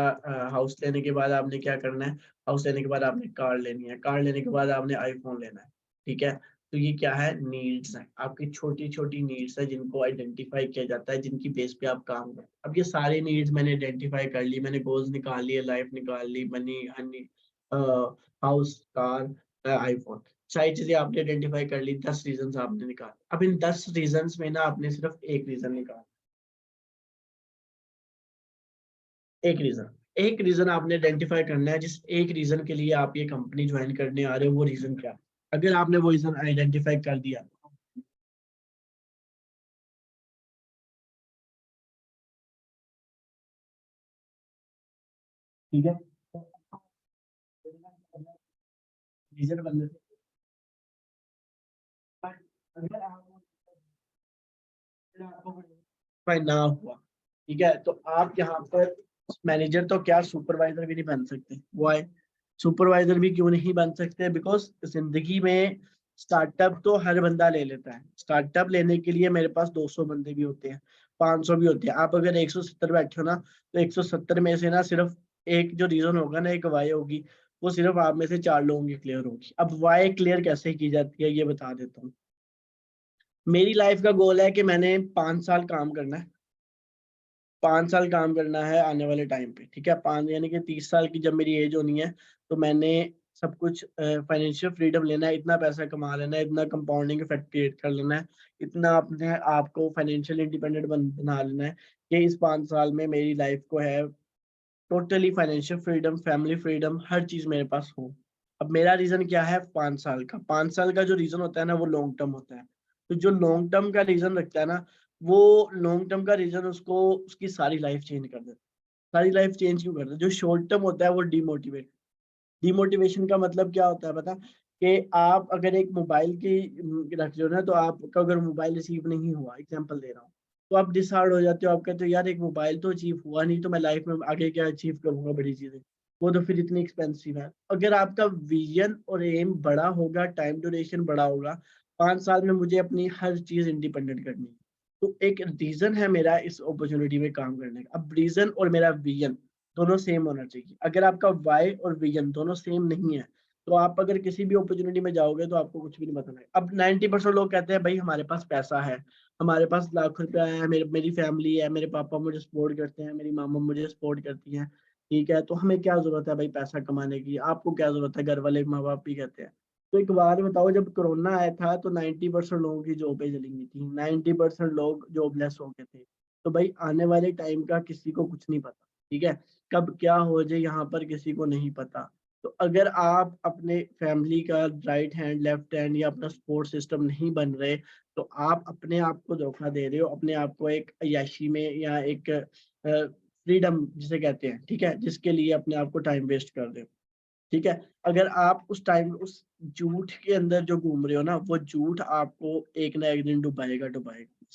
S1: हाउस लेने के बाद आपने क्या करना है, हाउस लेने के बाद आपने कार लेनी है, कार लेने के बाद आपने आईफोन लेना है, ठीक है। तो ये क्या है, नीड्स है, आपकी छोटी छोटी नीड्स है, जिनको आइडेंटिफाई किया जाता है, जिनकी बेस पे आप काम करते हैं। अब ये सारी नीड्स मैंने आइडेंटिफाई कर ली, मैंने गोल्स निकाल लिए, लाइफ निकाल ली, money, honey, house, car, iPhone, सारी चीजें आपने आइडेंटिफाई कर ली। 10 रीजन आपने निकाले। अब इन 10 रीजन में ना आपने सिर्फ एक रीजन निकाला। एक रीजन आपने आइडेंटिफाई करना है, जिस एक रीजन के लिए आप ये कंपनी ज्वाइन करने आ रहे हो, वो रीजन क्या है। अगर आपने वो रीजन आइडेंटिफाई कर दिया। ठीक है, रीजन बनने से अगर आपको ना हुआ, ठीक है, तो आप यहाँ पर मैनेजर तो क्या सुपरवाइजर भी नहीं बन सकते। वो है, सुपरवाइजर भी क्यों नहीं बन सकते, बिकॉज जिंदगी में स्टार्टअप तो हर बंदा ले लेता है। स्टार्टअप लेने के लिए मेरे पास 200 बंदे भी होते हैं, 500 भी होते हैं। आप अगर 170 बैठे हो ना, तो 170 में से ना सिर्फ एक जो रीजन होगा ना, एक वाई होगी, वो सिर्फ आप में से 4 लोगों की क्लियर होगी। अब वाई क्लियर कैसे की जाती है ये बता देता हूँ। मेरी लाइफ का गोल है कि मैंने 5 साल काम करना है, 5 साल काम करना है आने वाले टाइम पे, ठीक है। 5 यानी कि 30 साल की जब मेरी एज होनी है, तो मैंने सब कुछ फाइनेंशियल फ्रीडम लेना है, इतना पैसा कमा लेना है, इतना कंपाउंडिंग इफेक्ट क्रिएट कर लेना है, इतना अपने आप को फाइनेंशियल इंडिपेंडेंट बना लेना है कि इस 5 साल में मेरी लाइफ को है totally financial freedom, family freedom, हर चीज मेरे पास हो। अब मेरा रीजन क्या है, 5 साल का। 5 साल का जो रीजन होता है ना, वो लॉन्ग टर्म होता है। तो जो लॉन्ग टर्म का रीजन रखता है ना, वो लॉन्ग टर्म का रीजन उसको उसकी सारी लाइफ चेंज कर देता है। सारी लाइफ चेंज क्यों करता है? जो शॉर्ट टर्म होता है वो डिमोटिवेट। डिमोटिवेशन का मतलब क्या होता है पता, कि आप अगर एक मोबाइल की रख लो ना, तो आपका अगर मोबाइल रिसीव नहीं हुआ, एग्जांपल दे रहा हूँ, तो आप डिसहार्ड हो जाते हो। आप कहते हो यार एक मोबाइल तो अचीव हुआ नहीं, तो मैं लाइफ में आगे क्या अचीव करूंगा बड़ी चीजें, वो तो फिर इतनी एक्सपेंसिव है। अगर आपका विजन और एम बड़ा होगा, टाइम ड्यूरेशन बड़ा होगा, 5 साल में मुझे अपनी हर चीज इंडिपेंडेंट करनी है, तो एक रीजन है मेरा इस अपॉर्चुनिटी में काम करने का। अब रीजन और मेरा विजन दोनों सेम होना चाहिए। अगर आपका वाई और विजन दोनों सेम नहीं है, तो आप अगर किसी भी अपॉर्चुनिटी में जाओगे तो आपको कुछ भी नहीं बताना है। अब 90% लोग कहते हैं भाई हमारे पास पैसा है, हमारे पास लाख रुपया है, मेरी फैमिली है, मेरे पापा मुझे सपोर्ट करते हैं, मेरी मामा मुझे सपोर्ट करती हैं, ठीक है, तो हमें क्या जरूरत है भाई पैसा कमाने की, आपको क्या जरूरत है, घर वाले माँ बाप भी कहते हैं। तो एक बार बताओ, जब कोरोना आया था तो 90% लोगों की जॉबें चली गई थी, 90% लोग जॉबलेस हो गए थे। तो भाई आने वाले टाइम का किसी को कुछ नहीं पता, ठीक है, कब क्या हो जाए यहाँ पर किसी को नहीं पता। तो अगर आप अपने फैमिली का राइट हैंड, लेफ्ट हैंड या अपना सपोर्ट सिस्टम नहीं बन रहे, तो आप अपने आप को धोखा दे रहे हो, अपने आप को एक अय्याशी में या एक फ्रीडम जिसे कहते हैं, ठीक है, जिसके लिए अपने आप को टाइम वेस्ट कर रहे हो, ठीक है। अगर आप उस टाइम उस झूठ के अंदर जो घूम रहे हो ना, वो झूठ आपको एक ना एक दिन डुबाएगा, डुबाएगा।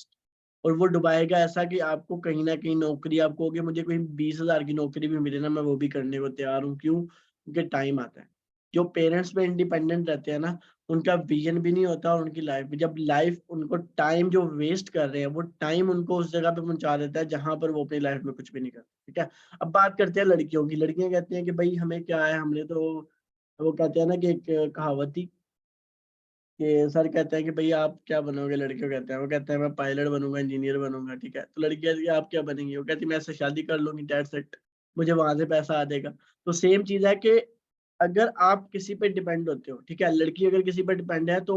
S1: और वो डुबाएगा ऐसा कि आपको कहीं ना कहीं नौकरी, आप कहोगे मुझे कोई 20,000 की नौकरी भी मिले ना, मैं वो भी करने को तैयार हूँ। क्यों? क्योंकि टाइम आता है। जो पेरेंट्स पे इंडिपेंडेंट रहते हैं ना, उनका विजन भी नहीं होता, और उनकी लाइफ भी, जब लाइफ उनको टाइम जो वेस्ट कर रहे हैं, वो टाइम उनको उस जगह पे पहुंचा देता है जहां पर वो अपनी लाइफ में कुछ भी नहीं करते, ठीक है। अब बात करते हैं लड़कियों की। लड़कियां कहती हैं कि भाई हमें क्या है, हमने तो, वो कहते हैं ना कि एक कहावत थी कि सर कहते हैं कि भाई आप क्या बनोगे, लड़कियों कहते हैं, वो कहते हैं मैं पायलट बनूंगा, इंजीनियर बनूंगा, ठीक है। तो लड़की कहती है आप क्या बनेंगी, वो कहती है मैं ऐसे शादी कर लूंगी, डेट सेट, मुझे वहां से पैसा आ जाएगा। तो सेम चीज है कि अगर आप किसी पे डिपेंड होते हो, ठीक है, लड़की अगर किसी पे डिपेंड है, तो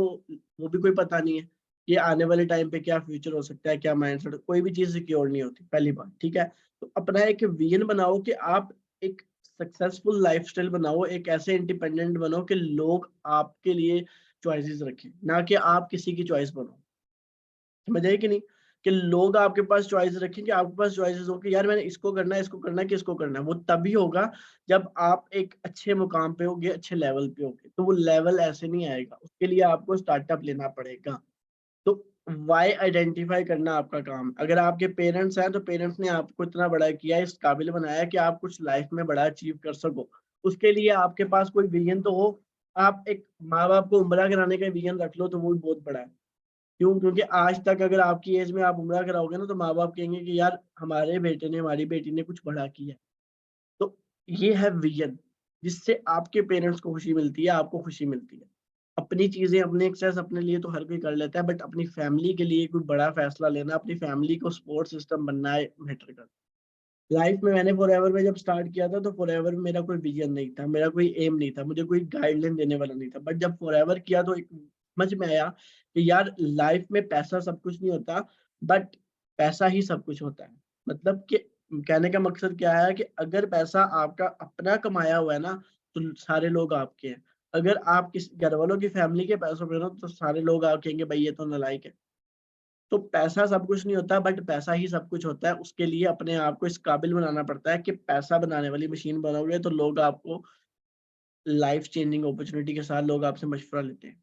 S1: वो भी कोई पता नहीं है कि आने वाले टाइम पे क्या फ्यूचर हो सकता है, क्या माइंडसेट, कोई भी चीज सिक्योर नहीं होती, पहली बात, ठीक है। तो अपना एक विजन बनाओ कि आप एक सक्सेसफुल लाइफस्टाइल बनाओ, एक ऐसे इंडिपेंडेंट बनो कि लोग आपके लिए चॉइसेस रखें, ना कि आप किसी की चॉइस बनो। समझ आई कि नहीं? कि लोग आपके पास चॉइस रखें, कि आपके पास चॉइसेस हो कि यार मैंने इसको करना है, इसको करना है, किसको करना है। वो तभी होगा जब आप एक अच्छे मुकाम पे होगे, अच्छे लेवल पे होगे। तो वो लेवल ऐसे नहीं आएगा, उसके लिए आपको स्टार्टअप लेना पड़ेगा। तो वाई आइडेंटिफाई करना आपका काम है। अगर आपके पेरेंट्स हैं, तो पेरेंट्स ने आपको इतना बड़ा किया, इस काबिल बनाया कि आप कुछ लाइफ में बड़ा अचीव कर सको। उसके लिए आपके पास कोई विजन तो हो। आप एक माँ बाप को उम्रा कराने का विजन रख लो, तो वो भी बहुत बड़ा है। क्यों? क्योंकि आज तक अगर आपकी एज में आप उम्रा कराओगे ना, तो माँ बाप कहेंगे कि यार हमारे बेटे ने, हमारी बेटी ने कुछ बड़ा किया है। तो ये है विजन, जिससे आपके पेरेंट्स को खुशी मिलती है, आपको खुशी मिलती है। अपनी चीजें, अपने एक्सेस अपने लिए तो हर कोई कर लेता है, बट अपनी फैमिली के लिए कोई बड़ा फैसला लेना, अपनी फैमिली को सपोर्ट सिस्टम बनना है, मैटर करता है। लाइफ में मैंने फॉरएवर में जब स्टार्ट किया था, तो फॉरएवर में मेरा कोई विजन नहीं था, मेरा कोई एम नहीं था, मुझे कोई गाइडलाइन देने वाला नहीं था। बट जब फॉरएवर किया तो एक समझ में आया कि यार लाइफ में पैसा सब कुछ नहीं होता, बट पैसा ही सब कुछ होता है। मतलब कि कहने का मकसद क्या है कि अगर पैसा आपका अपना कमाया हुआ है ना, तो सारे लोग आपके हैं। अगर आप किस घर वालों की फैमिली के पैसों पे हो तो सारे लोग आप कहेंगे भाई ये तो नालायक है। तो पैसा सब कुछ नहीं होता, बट पैसा ही सब कुछ होता है। उसके लिए अपने आप को इस काबिल बनाना पड़ता है कि पैसा बनाने वाली मशीन बनोगे तो लोग आपको लाइफ चेंजिंग अपॉर्चुनिटी के साथ लोग आपसे मशवरा लेते हैं।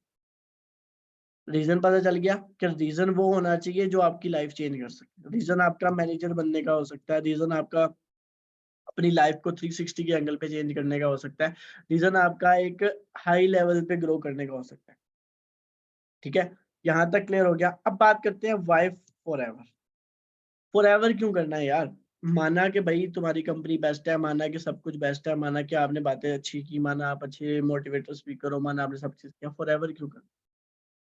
S1: रीजन पता चल गया कि रीजन वो होना चाहिए जो आपकी लाइफ चेंज कर सके। रीजन आपका मैनेजर बनने का हो सकता है, रीजन आपका अपनी लाइफ को 360 के एंगल पे चेंज करने का हो सकता है, रीजन आपका एक हाई लेवल पे ग्रो करने का हो सकता है। ठीक है, यहाँ तक क्लियर हो गया। अब बात करते हैं वाई फॉरएवर। फॉरएवर क्यों करना है यार? माना कि भाई तुम्हारी कंपनी बेस्ट है, माना कि सब कुछ बेस्ट है, माना कि आपने बातें अच्छी की, माना आप अच्छे मोटिवेटर स्पीकर हो, माना आपने सब चीज किया, फॉरएवर क्यों करना?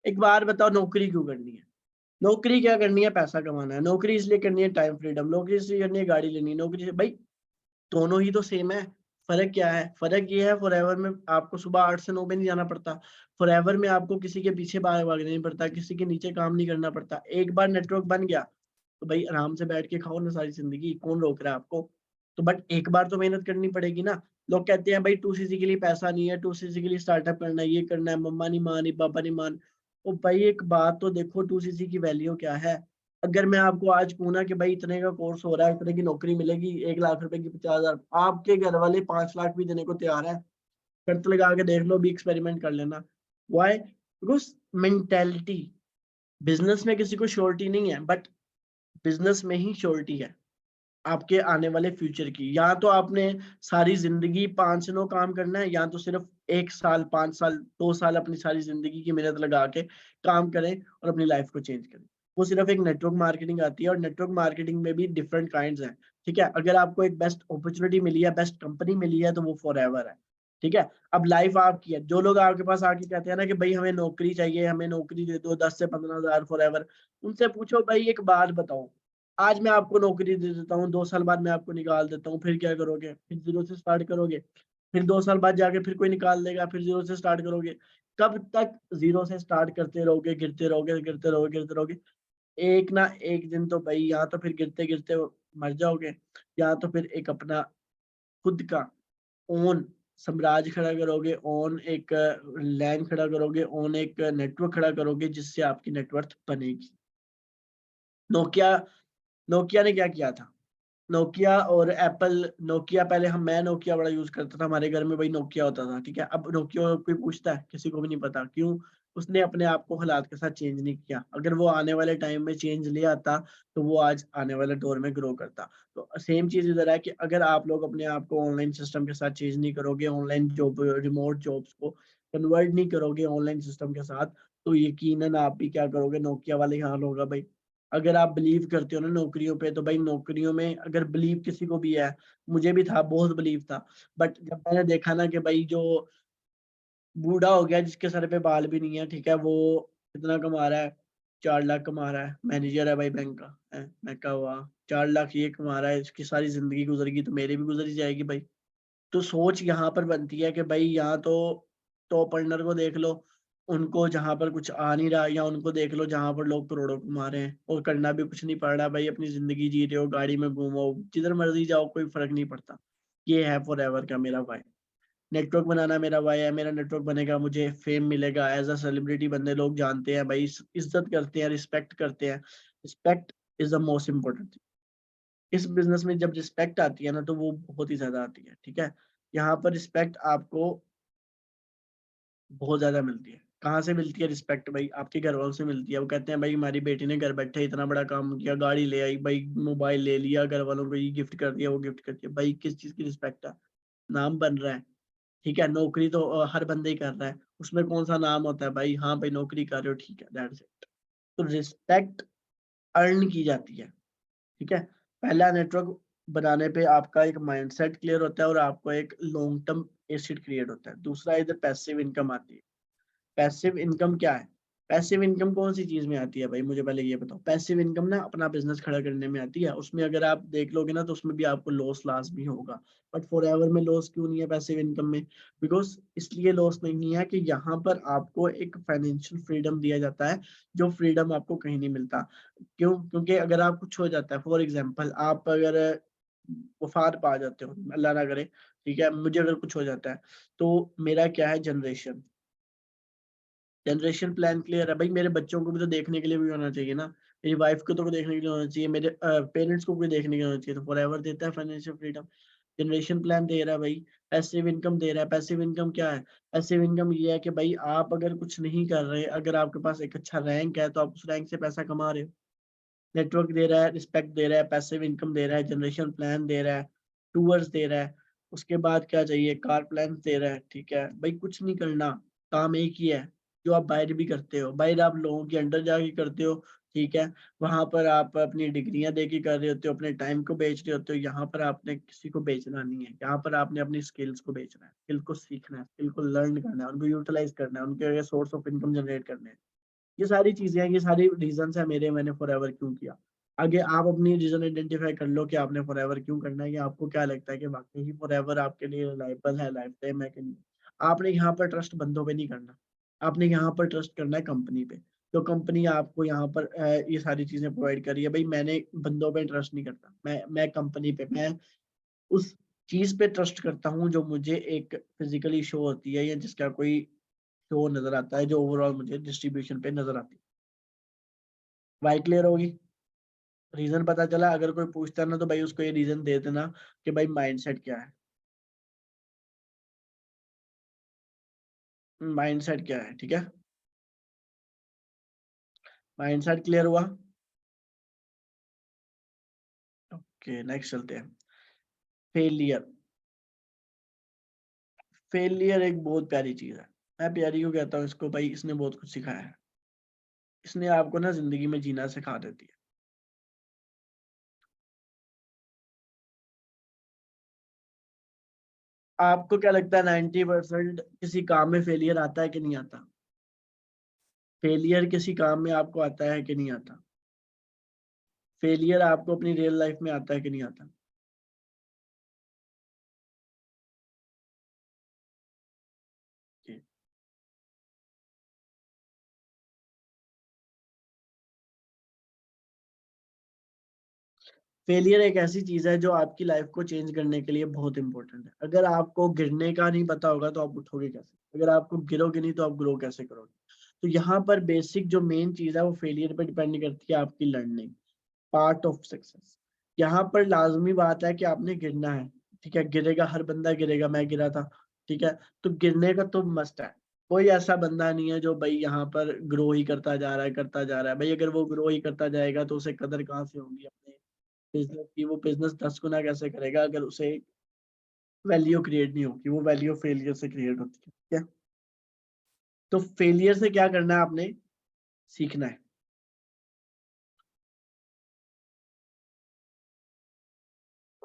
S1: एक बार बताओ, नौकरी क्यों करनी है? नौकरी क्या करनी है? पैसा कमाना है। नौकरी इसलिए करनी है टाइम फ्रीडम, नौकरी इसलिए करनी है गाड़ी लेनी है, नौकरी से भाई दोनों ही तो सेम है। फर्क क्या है? फर्क ये है फॉरएवर में आपको सुबह 8 से 9 में नहीं जाना पड़ता। फॉरएवर में आपको किसी के पीछे भागना नहीं पड़ता, किसी के नीचे काम नहीं करना पड़ता। एक बार नेटवर्क बन गया तो भाई आराम से बैठ के खाओ ना सारी जिंदगी, कौन रोक रहा है आपको? तो बट एक बार तो मेहनत करनी पड़ेगी ना। लोग कहते हैं भाई 2cc के लिए पैसा नहीं है, 2cc के लिए स्टार्टअप करना है, ये करना है, मम्मा नहीं मानी, पापा नहीं मान। ओ भाई एक बात तो देखो, 2cc की वैल्यू क्या है? अगर मैं आपको आज कहूँ ना कि भाई इतने का कोर्स हो रहा है, इतने की नौकरी मिलेगी, 1 लाख रुपए की, 50,000, आपके घर वाले 5 लाख भी देने को तैयार है। शर्त लगा के देख लो, भी एक्सपेरिमेंट कर लेना। वाई? बिकॉज मेंटेलिटी, बिजनेस में किसी को श्योरिटी नहीं है, बट बिजनेस में ही श्योरिटी है आपके आने वाले फ्यूचर की। या तो आपने सारी जिंदगी 5 से 9 काम करना है, या तो सिर्फ 1 साल, 5 साल, 2 साल अपनी सारी जिंदगी की मेहनत लगा के काम करें और अपनी लाइफ को चेंज करें। वो सिर्फ एक नेटवर्क मार्केटिंग आती है, और नेटवर्क मार्केटिंग में भी डिफरेंट काइंड्स हैं। ठीक है, अगर आपको एक बेस्ट अपॉर्चुनिटी मिली है, बेस्ट कंपनी मिली है, तो वो फॉर एवर है। ठीक है, अब लाइफ आपकी है। जो लोग आपके पास आके कहते हैं ना कि भाई हमें नौकरी चाहिए, हमें नौकरी दे दो 10 से 15 हजार फॉर एवर, उनसे पूछो भाई एक बात बताओ, आज मैं आपको नौकरी दे देता हूँ, 2 साल बाद मैं आपको निकाल देता हूँ, फिर क्या करोगे? फिर जीरो से स्टार्ट करोगे? फिर 2 साल बाद जाके फिर कोई निकाल देगा, फिर जीरो से स्टार्ट करोगे? कब तक जीरो से स्टार्ट करते रहोगे, गिरते रहोगे, गिरते रहोगे, गिरते रहोगे? एक ना एक दिन तो भाई या तो फिर गिरते गिरते मर जाओगे, या तो फिर एक अपना खुद का ओन साम्राज्य खड़ा करोगे, ओन एक लैंड खड़ा करोगे, ओन एक नेटवर्क खड़ा करोगे, जिससे आपकी नेटवर्थ बनेगी। नोकिया नोकिया ने क्या किया था? नोकिया और एप्पल, नोकिया पहले हम मैं नोकिया बड़ा यूज करता था, हमारे घर में भाई नोकिया होता था। ठीक है, अब नोकिया को कोई पूछता है? किसी को भी नहीं पता। क्यों? उसने अपने आप को हालात के साथ चेंज नहीं किया। अगर वो आने वाले टाइम में चेंज ले आता तो वो आज आने वाले दौर में ग्रो करता। तो सेम चीज इधर है कि अगर आप लोग अपने आप को ऑनलाइन सिस्टम के साथ चेंज नहीं करोगे, ऑनलाइन जॉब, रिमोट जॉब्स को कन्वर्ट नहीं करोगे ऑनलाइन सिस्टम के साथ, तो यकीनन आप भी क्या करोगे? नोकिया वाले हाल होगा भाई। अगर आप बिलीव करते हो ना नौकरियों पे, तो भाई नौकरियों में अगर बिलीव किसी को भी है, मुझे भी था, बहुत बिलीव था, बट जब मैंने देखा ना कि भाई जो बूढ़ा हो गया जिसके सर पे बाल भी नहीं है, ठीक है, वो कितना कमा रहा है? 4 लाख कमा रहा है, मैनेजर है भाई बैंक का है। मैं कहा वाह, 4 लाख ये कमा रहा है, इसकी सारी जिंदगी गुजरेगी तो मेरी भी गुजर ही जाएगी भाई। तो सोच यहाँ पर बनती है कि भाई यहाँ तो टॉप अर्नर को देख लो, उनको जहाँ पर कुछ आ नहीं रहा, या उनको देख लो जहाँ पर लोग करोड़ों कमा रहे हैं और करना भी कुछ नहीं पड़ रहा भाई, अपनी जिंदगी जी रहे हो, गाड़ी में घूमो, जिधर मर्जी जाओ, कोई फर्क नहीं पड़ता। ये है फॉर एवर का मेरा भाई। नेटवर्क बनाना मेरा भाई है, मेरा नेटवर्क बनेगा, मुझे फेम मिलेगा, एज अ सेलिब्रिटी बंदे लोग जानते हैं भाई, इज्जत करते हैं, रिस्पेक्ट करते हैं। Respect is the most important. इस बिजनेस में जब रिस्पेक्ट आती है ना, तो वो बहुत ही ज्यादा आती है। ठीक है, यहाँ पर रिस्पेक्ट आपको बहुत ज्यादा मिलती है। कहाँ से मिलती है रिस्पेक्ट? भाई आपके घर वालों से मिलती है। वो कहते हैं भाई हमारी बेटी ने घर बैठे इतना बड़ा काम किया, गाड़ी ले आई भाई, मोबाइल ले लिया, घर वालों को ये गिफ्ट कर दिया, वो गिफ्ट कर दिया। भाई किस चीज की रिस्पेक्ट है? नाम बन रहा है। ठीक है, नौकरी तो हर बंदे ही कर रहा है, उसमें कौन सा नाम होता है भाई? हाँ भाई नौकरी कर रहे हो, ठीक है, दैट्स इट। तो रिस्पेक्ट अर्न की जाती है। ठीक है, पहला नेटवर्क बनाने पे आपका एक माइंडसेट क्लियर होता है और आपको एक लॉन्ग टर्म एसेट क्रिएट होता है। दूसरा इधर पैसिव इनकम आती है। पैसिव इनकम क्या है? पैसिव इनकम कौन सी चीज में आती है भाई? मुझे पहले ये बताओ। पैसिव इनकम ना अपना बिजनेस खड़ा करने में आती है। उसमें अगर आप देख लोगे ना, तो उसमें भी आपको लॉस लास भी होगा। बट फॉर एवर में लॉस क्यों नहीं है पैसिव इनकम में? बिकॉज इसलिए लॉस नहीं है कि यहाँ पर आपको एक फाइनेंशियल फ्रीडम दिया जाता है, जो फ्रीडम आपको कहीं नहीं मिलता। क्यों? क्योंकि अगर आप कुछ हो जाता है, फॉर एग्जाम्पल आप अगर वफात पा जाते हो, अल्लाह ना करे, ठीक है, मुझे अगर कुछ हो जाता है तो मेरा क्या है, जनरेशन प्लान क्लियर है भाई। मेरे बच्चों को भी तो देखने के लिए भी होना चाहिए ना, मेरी वाइफ को तो देखने के लिए होना चाहिए, मेरे पेरेंट्स को भी देखने के लिए होना चाहिए। तो फॉरएवर देता है फाइनेंशियल फ्रीडम, जनरेशन प्लान दे रहा है भाई, पैसिव इनकम दे रहा है। पैसिव इनकम क्या है? पैसिव इनकम ये है कि भाई आप अगर कुछ नहीं कर रहे, अगर आपके पास एक अच्छा रैंक है तो आप उस रैंक से पैसा कमा रहे हो। नेटवर्क दे रहा है, रिस्पेक्ट दे रहा है, पैसिव इनकम दे रहा है, जनरेशन प्लान दे रहा है, टूवर्स दे रहा है। उसके बाद क्या चाहिए? कार प्लान दे रहा है, ठीक है भाई। कुछ नहीं करना, काम एक ही है जो आप बाहर भी करते हो, बाहर आप लोगों के अंडर जाके करते हो, ठीक है। वहां पर आप अपनी डिग्रियां दे के कर रहे होते हो, अपने टाइम को बेच रहे होते हो। यहाँ पर आपने किसी को बेचना नहीं है, यहाँ पर आपने अपनी स्किल्स को बेचना है, स्किल को सीखना है, स्किल को लर्न करना है, उनको यूटिलाइज करना है, उनके सोर्स ऑफ इनकम जनरेट करने हैं। ये सारी चीजें हैं, ये सारी रीजन है मेरे, मैंने फॉरएवर क्यों किया। आगे आप अपनी रीजन आइडेंटिफाई कर लो कि आपने फॉरएवर क्यों करना है, या आपको क्या लगता है कि वाकई ही फॉरएवर आपके लिए रिलायबल है, लाइफ टाइम है कि नहीं। आपने यहाँ पर ट्रस्ट बंदों पे नहीं करना, आपने यहाँ पर ट्रस्ट करना है कंपनी पे। तो कंपनी आपको यहाँ पर ये सारी चीजें प्रोवाइड करी है भाई। मैंने बंदों पे ट्रस्ट नहीं करता, मैं कंपनी पे, मैं उस चीज पे ट्रस्ट करता हूँ जो मुझे एक फिजिकली शो होती है, या जिसका कोई शो नजर आता है, जो ओवरऑल मुझे डिस्ट्रीब्यूशन पे नजर आती है। वाई क्लियर होगी? रीजन पता चला? अगर कोई पूछता है ना तो भाई उसको ये रीजन दे देना कि भाई माइंडसेट क्या है, माइंडसेट क्या है, ठीक है। माइंडसेट क्लियर हुआ? ओके, नेक्स्ट चलते हैं। फेलियर। फेलियर एक बहुत प्यारी चीज है। मैं प्यारी क्यों कहता हूँ इसको? भाई इसने बहुत कुछ सिखाया है, इसने आपको ना जिंदगी में जीना सिखा देती है। आपको क्या लगता है 90% किसी काम में फेलियर आता है कि नहीं आता? फेलियर किसी काम में आपको आता है कि नहीं आता? फेलियर आपको अपनी रियल लाइफ में आता है कि नहीं आता? जी। फेलियर एक ऐसी चीज है जो आपकी लाइफ को चेंज करने के लिए बहुत इंपॉर्टेंट है। अगर आपको गिरने का नहीं पता होगा तो आप उठोगे कैसे? अगर आपको गिरोगे नहीं तो आप ग्रो कैसे करोगे? तो यहाँ पर बेसिक जो मेन चीज है वो फेलियर पे डिपेंड करती है, आपकी लर्निंग, पार्ट ऑफ सक्सेस। यहाँ पर लाजमी बात है कि आपने गिरना है, ठीक है, गिरेगा, हर बंदा गिरेगा, मैं गिरा था, ठीक है। तो गिरने का तो मस्ट है। कोई ऐसा बंदा नहीं है जो भाई यहाँ पर ग्रो ही करता जा रहा है, करता जा रहा है। भाई अगर वो ग्रो ही करता जाएगा तो उसे कदर कहाँ से होगी अपने बिजनेस की? वो बिजनेस 10 गुना कैसे करेगा अगर उसे वैल्यू क्रिएट नहीं होगी? वो वैल्यू फेलियर से क्रिएट होती है, ठीक है। तो फेलियर से क्या करना है आपने? सीखना है।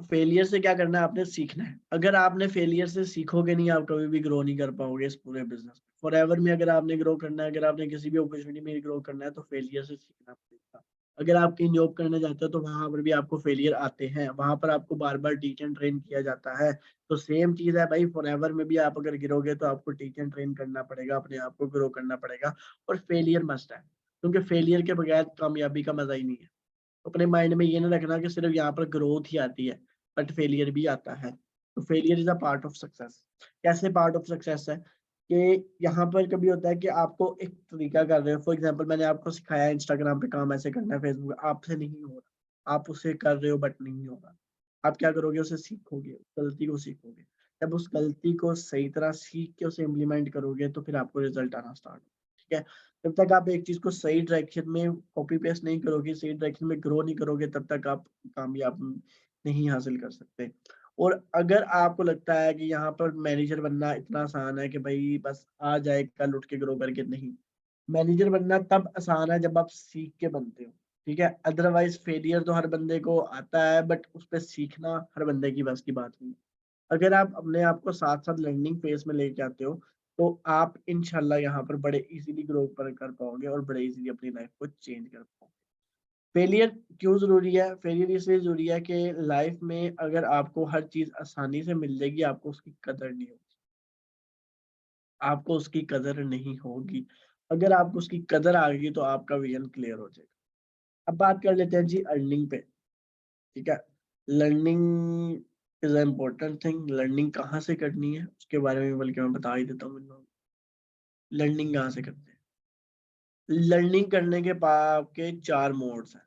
S1: फेलियर से क्या करना है? आपने सीखना है। अगर आपने फेलियर से सीखोगे नहीं, आप कभी भी ग्रो नहीं कर पाओगे इस पूरे बिजनेस में। फॉरएवर में अगर आपने ग्रो करना है, अगर आपने किसी भी अपॉर्चुनिटी में ग्रो करना है तो फेलियर से सीखना पड़ेगा। अगर आप कहीं जॉब करने जाते हो तो वहां पर भी आपको फेलियर आते हैं, वहां पर आपको बार बार टीच एंड ट्रेन किया जाता है। तो सेम चीज है भाई, फॉरएवर में भी आप अगर गिरोगे तो आपको टीच एंड ट्रेन करना पड़ेगा, अपने आप को ग्रो करना पड़ेगा। और फेलियर मस्ट है, क्योंकि फेलियर के बगैर कामयाबी का मजा ही नहीं है। अपने माइंड में ये ना रखना कि सिर्फ यहाँ पर ग्रोथ ही आती है, बट फेलियर भी आता है। तो failure is a part of success. कैसे पार्ट ऑफ सक्सेस है? कि यहाँ पर कभी होता है कि आपको एक तरीका कर रहे हो, फॉर एग्जांपल मैंने आपको सिखाया इंस्टाग्राम पे काम ऐसे करना है, फेसबुक आपसे नहीं हो रहा, आप उसे कर रहे हो बट नहीं हो रहा। आप क्या करोगे? उसे सीखोगे, गलती को सीखोगे। जब उस गलती को सही तरह सीख के उसे इम्प्लीमेंट करोगे तो फिर आपको रिजल्ट आना स्टार्ट हो, ठीक है। जब तक आप एक चीज को सही डायरेक्शन में कॉपी पेस्ट नहीं करोगे, सही डायरेक्शन में ग्रो नहीं करोगे, तब तक आप कामयाब नहीं हासिल कर सकते। और अगर आपको लगता है कि यहाँ पर मैनेजर बनना इतना आसान है कि भाई बस आ जाए कल उठ के ग्रो करके, नहीं। मैनेजर बनना तब आसान है जब आप सीख के बनते हो, ठीक है। अदरवाइज फेलियर तो हर बंदे को आता है, बट उस पर सीखना हर बंदे की बस की बात नहीं। अगर आप अपने आप को साथ साथ लर्निंग फेज में लेके आते हो तो आप इंशाल्लाह यहाँ पर बड़े इजीली ग्रो कर पाओगे और बड़े इजीली अपनी लाइफ को चेंज कर पाओगे। फेलियर क्यों जरूरी है? फेलियर इसलिए जरूरी है कि लाइफ में अगर आपको हर चीज आसानी से मिल जाएगी, आपको उसकी कदर नहीं होगी, आपको उसकी कदर नहीं होगी। अगर आपको उसकी कदर आ गई तो आपका विजन क्लियर हो जाएगा। अब बात कर लेते हैं जी अर्निंग पे, ठीक है। Learning is a important thing. Learning कहाँ से करनी है उसके बारे में बल्कि मैं बता ही देता हूँ इन लोगों को। लर्निंग कहाँ से करते हैं? लर्निंग करने के आपके 4 मोड्स हैं।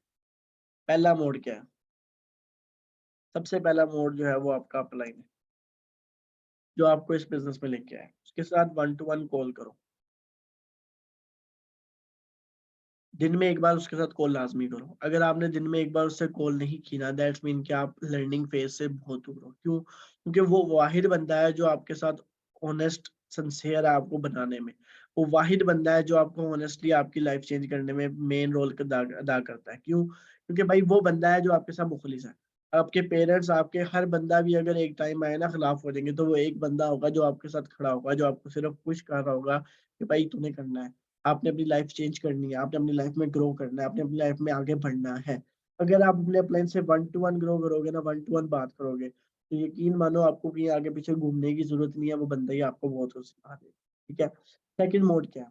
S1: पहला मोड क्या है? सबसे पहला मोड जो है वो आपका अपलाइन है, जो आपको इस बिजनेस में लेके आए। उसके साथ 1 to 1 कॉल करो, दिन में एक बार उसके साथ कॉल लाजमी करो। अगर आपने दिन में एक बार उससे कॉल नहीं की ना, दैट्स मीन कि आप लर्निंग फेज से बहुत दूर हो। क्यों? क्योंकि वो वाहिद बंदा है जो आपके साथ ऑनेस्ट सिंसियर है आपको बनाने में। वो वाहिद बंदा है जो आपको ऑनेस्टली आपकी लाइफ चेंज करने में मेन रोल अदा करता है। क्यों? क्योंकि भाई वो बंदा है जो आपके साथ मुखलिस है। आपके पेरेंट्स, आपके हर बंदा भी अगर एक टाइम आए ना खिलाफ हो जाएंगे, तो वो एक बंदा होगा जो आपके साथ खड़ा होगा, जो आपको सिर्फ पुश कर रहा होगा कि भाई तूने करना है, आपने अपनी लाइफ चेंज करनी है, आपने अपनी लाइफ में ग्रो करना है, आपने अपनी लाइफ में आगे बढ़ना है। अगर आप अपने अपलाइन से 1 to 1 ग्रो करोगे ना, 1 to 1 बात करोगे, तो यकीन मानो आपको कहीं आगे पीछे घूमने की जरूरत नहीं है, वो बंदा ही आपको बहुत कुछ सिखा देगा। ठीक है। सेकंड मोड क्या है?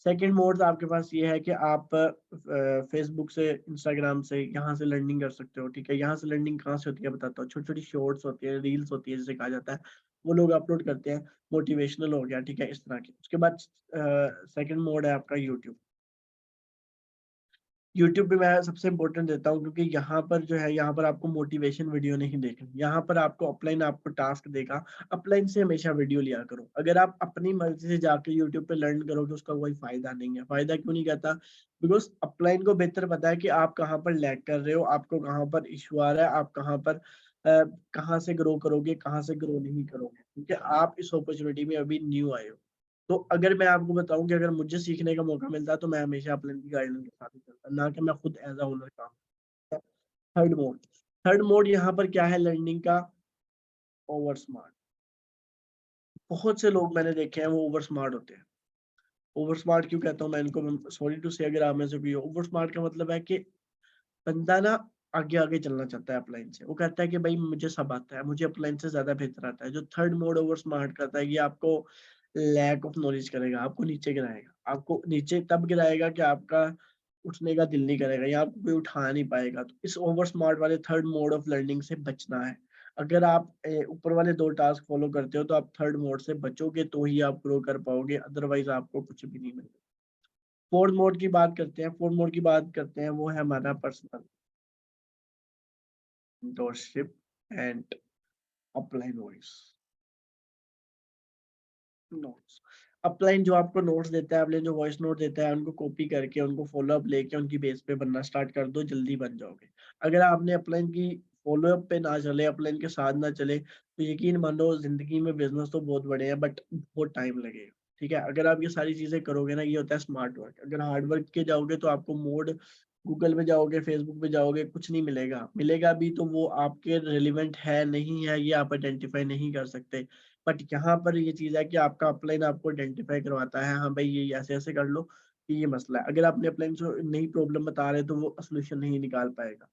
S1: सेकंड मोड आपके पास ये है कि आप फेसबुक से, इंस्टाग्राम से, यहाँ से लर्निंग कर सकते हो। ठीक है। यहाँ से लर्निंग कहाँ से होती है बताता हूँ। छोटी छोटी शॉर्ट्स होती है, रील्स होती है जिसे कहा जाता है, वो लोग अपलोड करते हैं। मोटिवेशनल हो गया, ठीक है, इस तरह के। उसके बाद सेकंड मोड है आपका यूट्यूब। यूट्यूब पे मैं सबसे इम्पोर्टेंट देता हूँ, क्योंकि यहाँ पर जो है, यहाँ पर आपको मोटिवेशन वीडियो नहीं देखनी, यहाँ पर आपको अपलाइन आपको टास्क देगा। अपलाइन से हमेशा वीडियो लिया करो। अगर आप अपनी मर्जी से जाके यूट्यूब पे लर्न करोगे, उसका कोई फायदा नहीं है। फायदा क्यों नहीं कहता? बिकॉज अपलाइन को बेहतर पता है कि आप कहाँ पर लैग कर रहे हो, आपको कहाँ पर इशू आ रहा है, आप कहाँ पर कहाँ से ग्रो करोगे, कहाँ से ग्रो नहीं करोगे, क्योंकि आप इस अपॉर्चुनिटी में अभी न्यू आए हो। तो अगर मैं आपको बताऊं कि अगर मुझे सीखने का मौका मिलता तो मैं हमेशा अपने की गाइडेंस के साथ ही चलता, ना कि मैं खुद एज अ ओनर काम करता। Third mode. थर्ड मोड यहाँ पर क्या है लर्निंग का? Over smart. बहुत से लोग मैंने देखे हैं वो ओवर स्मार्ट होते हैं। ओवर स्मार्ट क्यों कहता हूँ मैं इनको? सॉरी टू से, अगर आप में से कोई ओवर स्मार्ट का मतलब है कि बंदा ना आगे आगे चलना चाहता है अपलाइन से। वो कहता है कि भाई मुझे सब आता है, मुझे अपलाइन से ज्यादा बेहतर आता है। जो थर्ड मोड ओवर स्मार्ट करता है, ये आपको लैक ऑफ नॉलेज करेगा, आपको नीचे गिराएगा। आपको नीचे तब गिराएगा कि आपका उठने का दिल नहीं करेगा, या आपको कोई उठा नहीं पाएगा। तो इस ओवर स्मार्ट वाले थर्ड मोड ऑफ लर्निंग से बचना है। अगर आप ऊपर वाले 2 टास्क फॉलो करते हो, तो आप थर्ड मोड से बचोगे तो ही आप ग्रो कर पाओगे, अदरवाइज आपको कुछ भी नहीं मिलेगा। फोर्थ मोड की बात करते हैं। फोर्थ मोड की बात करते हैं, वो है हमारा personal mentorship and upline voice notes. Upline जो आपको नोट्स देता है, अपलाइन जो वॉइस नोट देता है, उनको कॉपी करके, उनको फॉलो अप लेके उनकी बेस पे बनना स्टार्ट कर दो, जल्दी बन जाओगे। अगर आपने अपलाइन की फॉलो अप पे ना चले, अपलाइन के साथ ना चले, तो यकीन मानो जिंदगी में बिजनेस तो बहुत बड़े हैं, बट बहुत टाइम लगेगा। ठीक है। अगर आप ये सारी चीजें करोगे ना, ये होता है स्मार्ट वर्क। अगर हार्ड वर्क के जाओगे तो आपको मोड, गूगल पे जाओगे, फेसबुक पे जाओगे, कुछ नहीं मिलेगा। मिलेगा भी तो वो आपके रिलेवेंट है नहीं है, ये आप आइडेंटिफाई नहीं कर सकते। बट यहाँ पर ये चीज है कि आपका अपलाइन आपको आइडेंटिफाई करवाता है, हाँ भाई ये ऐसे ऐसे कर लो, ये मसला है। अगर आपने अपलाइन से नई प्रॉब्लम बता रहे तो वो सोल्यूशन नहीं निकाल पाएगा।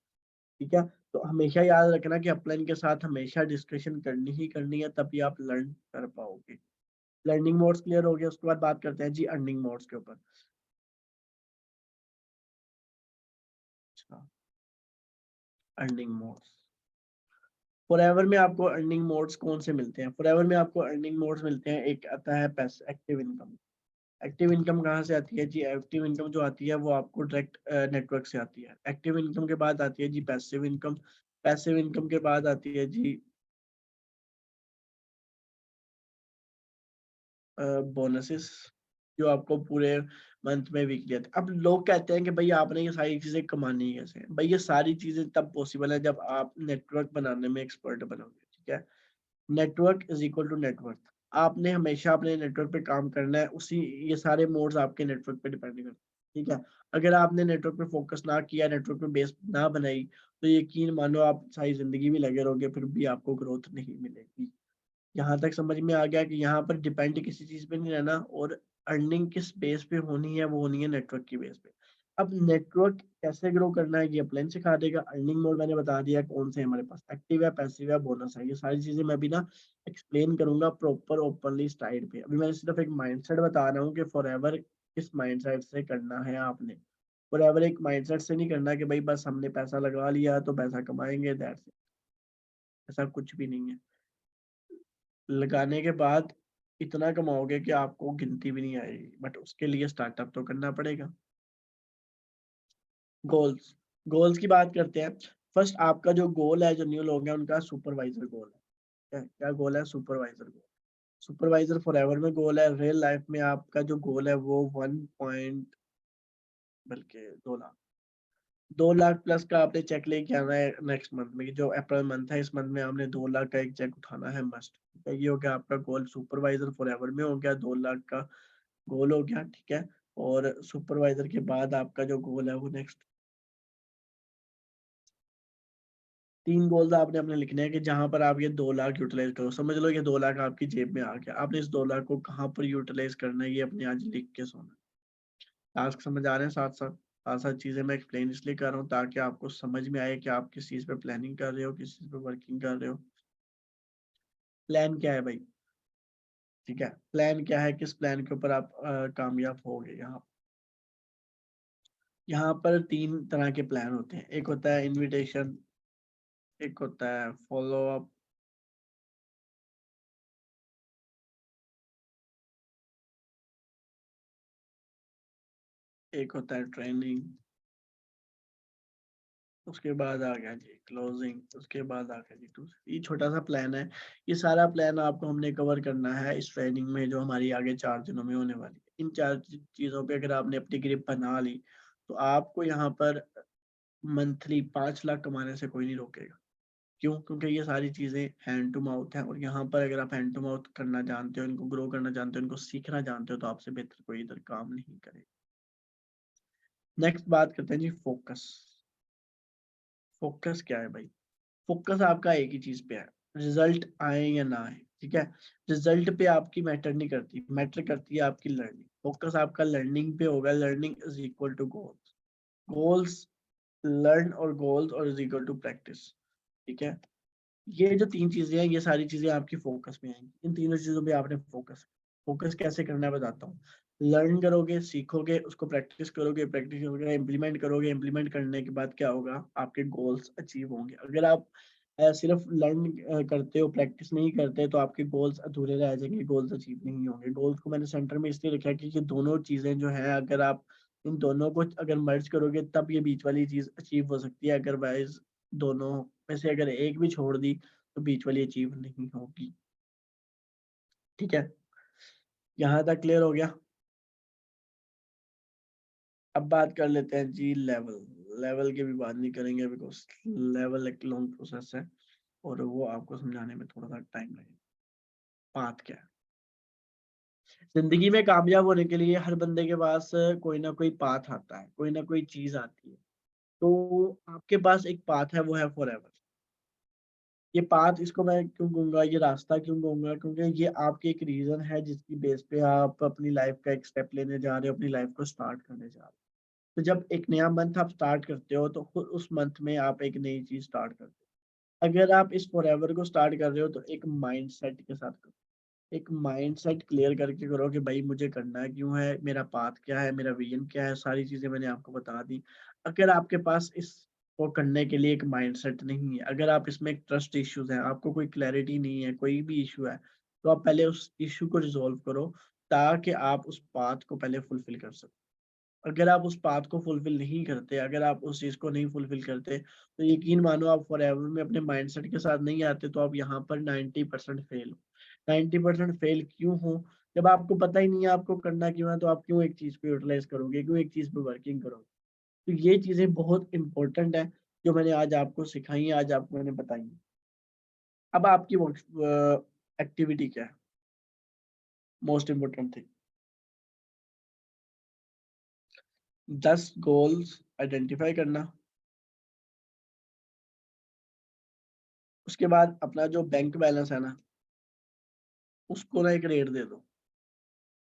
S1: ठीक है। तो हमेशा याद रखना कि अपलाइन के साथ हमेशा डिस्कशन करनी ही करनी है, तभी आप लर्न कर पाओगे। लर्निंग मोड्स क्लियर हो गया। उसके बाद बात करते हैं जी अर्निंग मोड्स के ऊपर। अच्छा, अर्निंग मोड्स। फॉरएवर में आपको अर्निंग मोड्स कौन से मिलते हैं? फॉरएवर में आपको अर्निंग मोड्स मिलते हैं। एक आता है passive active income. Active income कहाँ से आती है जी? एक्टिव इनकम जो आती है वो आपको डायरेक्ट नेटवर्क से आती है। एक्टिव इनकम के बाद आती है जी पैसिव इनकम। पैसिव इनकम के बाद आती है जी बोनसेस, जो आपको पूरे मंथ में वीकली आते हैं। अब लोग कहते हैं कि भाई आपने ये सारी चीजें कमानी है कैसे? भाई ये सारी चीजें तब पॉसिबल है जब आप नेटवर्क बनाने में एक्सपर्ट बनोगे। ठीक है। Network is equal to network. आपने हमेशा अपने नेटवर्क पे काम करना है, उसी ये सारे मोड्स आपके नेटवर्क पे डिपेंड करते हैं। ठीक है। अगर आपने नेटवर्क पे फोकस ना किया, नेटवर्क पे बेस ना बनाई, तो यकीन मानो आप सारी जिंदगी भी लगे रहोगे, फिर भी आपको ग्रोथ नहीं मिलेगी। यहाँ तक समझ में आ गया कि यहाँ पर डिपेंड किसी चीज पे नहीं रहना, और अर्निंग किस बेस पे होनी है? वो होनी है नेटवर्क की बेस पे। अब नेटवर्क कैसे ग्रो करना है ये प्लान सिखा देगा। अर्निंग मोड मैंने बता दिया कौन से हमारे पास, एक्टिव है, पैसिव है, बोनस है। ये सारी चीजें मैं भी ना एक्सप्लेन करूंगा प्रॉपर ओपनली स्लाइड पे। अभी मैं सिर्फ एक माइंडसेट बता रहा हूँ कि फॉरएवर किस माइंडसेट से करना है आपने। फॉरएवर एक माइंडसेट से नहीं करना कि भाई बस हमने पैसा लगा लिया तो पैसा कमाएंगे, दैट्स इट। ऐसा कुछ भी नहीं है। लगाने के बाद इतना कमाओगे कि आपको गिनती भी नहीं आएगी, बट उसके लिए स्टार्टअप तो करना पड़ेगा। गोल्स, गोल्स की बात करते हैं। फर्स्ट आपका जो गोल है, जो न्यू लोग हैं उनका सुपरवाइजर गोल है। क्या गोल है? सुपरवाइजर गोल। सुपरवाइजर फॉरएवर में गोल है। रियल लाइफ में आपका जो गोल है वो 1 बल्कि 2 लाख, 2 लाख प्लस का आपने चेक लेके आना है नेक्स्ट मंथ में। जो अप्रैल मंथ है, इस मंथ में आपने 2 लाख का एक चेक उठाना है मस्ट। ये हो गया आपका गोल। सुपरवाइजर फॉरएवर में हो गया, 2 लाख का गोल हो गया, ठीक है। और सुपरवाइजर के बाद आपका जो गोल है वो नेक्स्ट 3 गोल्स आपने अपने लिखने हैं कि जहां पर आप ये 2 लाख यूटिलाइज करो। समझ लो ये 2 लाख आपकी जेब में आ गया, आपने इस 2 लाख को कहाँ पर यूटिलाइज करना है ये अपने आज लिख के सोना है। टास्क समझ आ रहे हैं? साथ साथ साथ साथ चीजें मैं एक्सप्लेन इसलिए कर रहा हूँ ताकि आपको समझ में आए कि आप किस चीज पे प्लानिंग कर रहे हो, किस चीज पे वर्किंग कर रहे हो। प्लान क्या है भाई? ठीक है, प्लान क्या है, किस प्लान के ऊपर आप कामयाब होगे। यहाँ पर 3 तरह के प्लान होते हैं। एक होता है इनविटेशन, एक होता है फॉलो अप, एक होता है ट्रेनिंग, उसके बाद आ गया जी क्लोजिंग, उसके बाद आ गया जी दूसरा। ये छोटा सा प्लान है। ये सारा प्लान आपको हमने कवर करना है इस ट्रेनिंग में जो हमारी आगे 4 दिनों में होने वाली है। इन 4 चीज़ों पे अगर आपने अपनी ग्रिप बना ली तो आपको यहाँ पर मंथली 5 लाख कमाने से कोई नहीं रोकेगा। क्यों? क्योंकि ये सारी चीज़ें हैंड टू माउथ हैं, और यहाँ पर अगर आप हैंड टू माउथ करना जानते हो, इनको ग्रो करना जानते हो, इनको सीखना जानते हो, तो आपसे बेहतर कोई इधर काम नहीं करेगा। नेक्स्ट बात करते हैं जी फोकस। फोकस क्या है भाई? फोकस आपका एक ही चीज पे है, रिजल्ट आए या ना आए, ठीक है। रिजल्ट पे आपकी मैटर नहीं करती, मैटर करती है आपकी लर्निंग। फोकस आपका लर्निंग पे होगा। Learning is equal to goals, goals learn और गोल्स और इज इक्वल टू प्रैक्टिस, ठीक है। ये जो 3 चीजें हैं ये सारी चीजें आपकी फोकस में आएंगी। इन तीनों चीजों पे आपने फोकस, फोकस कैसे करना है बताता हूँ। लर्न करोगे, सीखोगे, उसको प्रैक्टिस करोगे, प्रैक्टिस करोगे, इम्प्लीमेंट करोगे, इम्प्लीमेंट करने के बाद क्या होगा, आपके गोल्स अचीव होंगे। अगर आप सिर्फ लर्न करते हो, प्रैक्टिस नहीं करते, तो आपके गोल्स अधूरे रह जाएंगे, गोल्स अचीव नहीं होंगे। गोल्स को मैंने सेंटर में इसलिए रखा है कि ये दोनों चीजें जो है, अगर आप इन दोनों को अगर मर्ज करोगे तब ये बीच वाली चीज अचीव हो सकती है। अदरवाइज दोनों में से अगर एक भी छोड़ दी तो बीच वाली अचीव नहीं होगी, ठीक है। यहाँ तक क्लियर हो गया? अब बात कर लेते हैं जी लेवल। लेवल की भी बात नहीं करेंगे बिकॉज लेवल एक लॉन्ग प्रोसेस है और वो आपको समझाने में थोड़ा सा टाइम लगेगा। पाथ क्या है? जिंदगी में कामयाब होने के लिए हर बंदे के पास कोई ना कोई पाथ आता है, कोई ना कोई चीज आती है। तो आपके पास एक पाथ है, वो है फॉरएवर। ये पाथ, इसको मैं क्यों कहूंगा, ये रास्ता क्यों कहूंगा, क्योंकि ये आपके एक रीजन है जिसकी बेस पे आप अपनी लाइफ का एक स्टेप लेने जा रहे हो, अपनी लाइफ को स्टार्ट करने जा रहे हो। तो जब एक नया मंथ आप स्टार्ट करते हो तो खुद उस मंथ में आप एक नई चीज स्टार्ट करते हो। अगर आप इस फॉरएवर को स्टार्ट कर रहे हो तो एक माइंड सेट के साथ करो। एक माइंड सेट क्लियर करके करो कि भाई मुझे करना क्यों है, मेरा पाथ क्या है, मेरा विजन क्या है, सारी चीजें मैंने आपको बता दी। अगर आपके पास इस को करने के लिए एक माइंड सेट नहीं है, अगर आप इसमें एक ट्रस्ट इश्यूज हैं, आपको कोई क्लैरिटी नहीं है, कोई भी इशू है, तो आप पहले उस इशू को रिजोल्व करो ताकि आप उस पाथ को पहले फुलफिल कर सको। अगर आप उस पाथ को फुलफिल नहीं करते, अगर आप उस चीज को नहीं फुलफिल करते, तो यकीन मानो आप फॉरएवर में अपने माइंडसेट के साथ नहीं आते, तो आप यहाँ पर 90% फेल हो। 90% फेल क्यों हो? जब आपको पता ही नहीं है आपको करना क्यों है, तो आप क्यों एक चीज पे यूटिलाइज करोगे, क्यों एक चीज पे वर्किंग करोगे? तो ये चीजें बहुत इंपॉर्टेंट है जो मैंने आज आपको सिखाई है, आज आपको मैंने बताई है। अब आपकी एक्टिविटी क्या है? Most important thing, 10 goals identify करना। उसके बाद अपना जो बैंक बैलेंस है ना, उसको ना एक रेट दे दो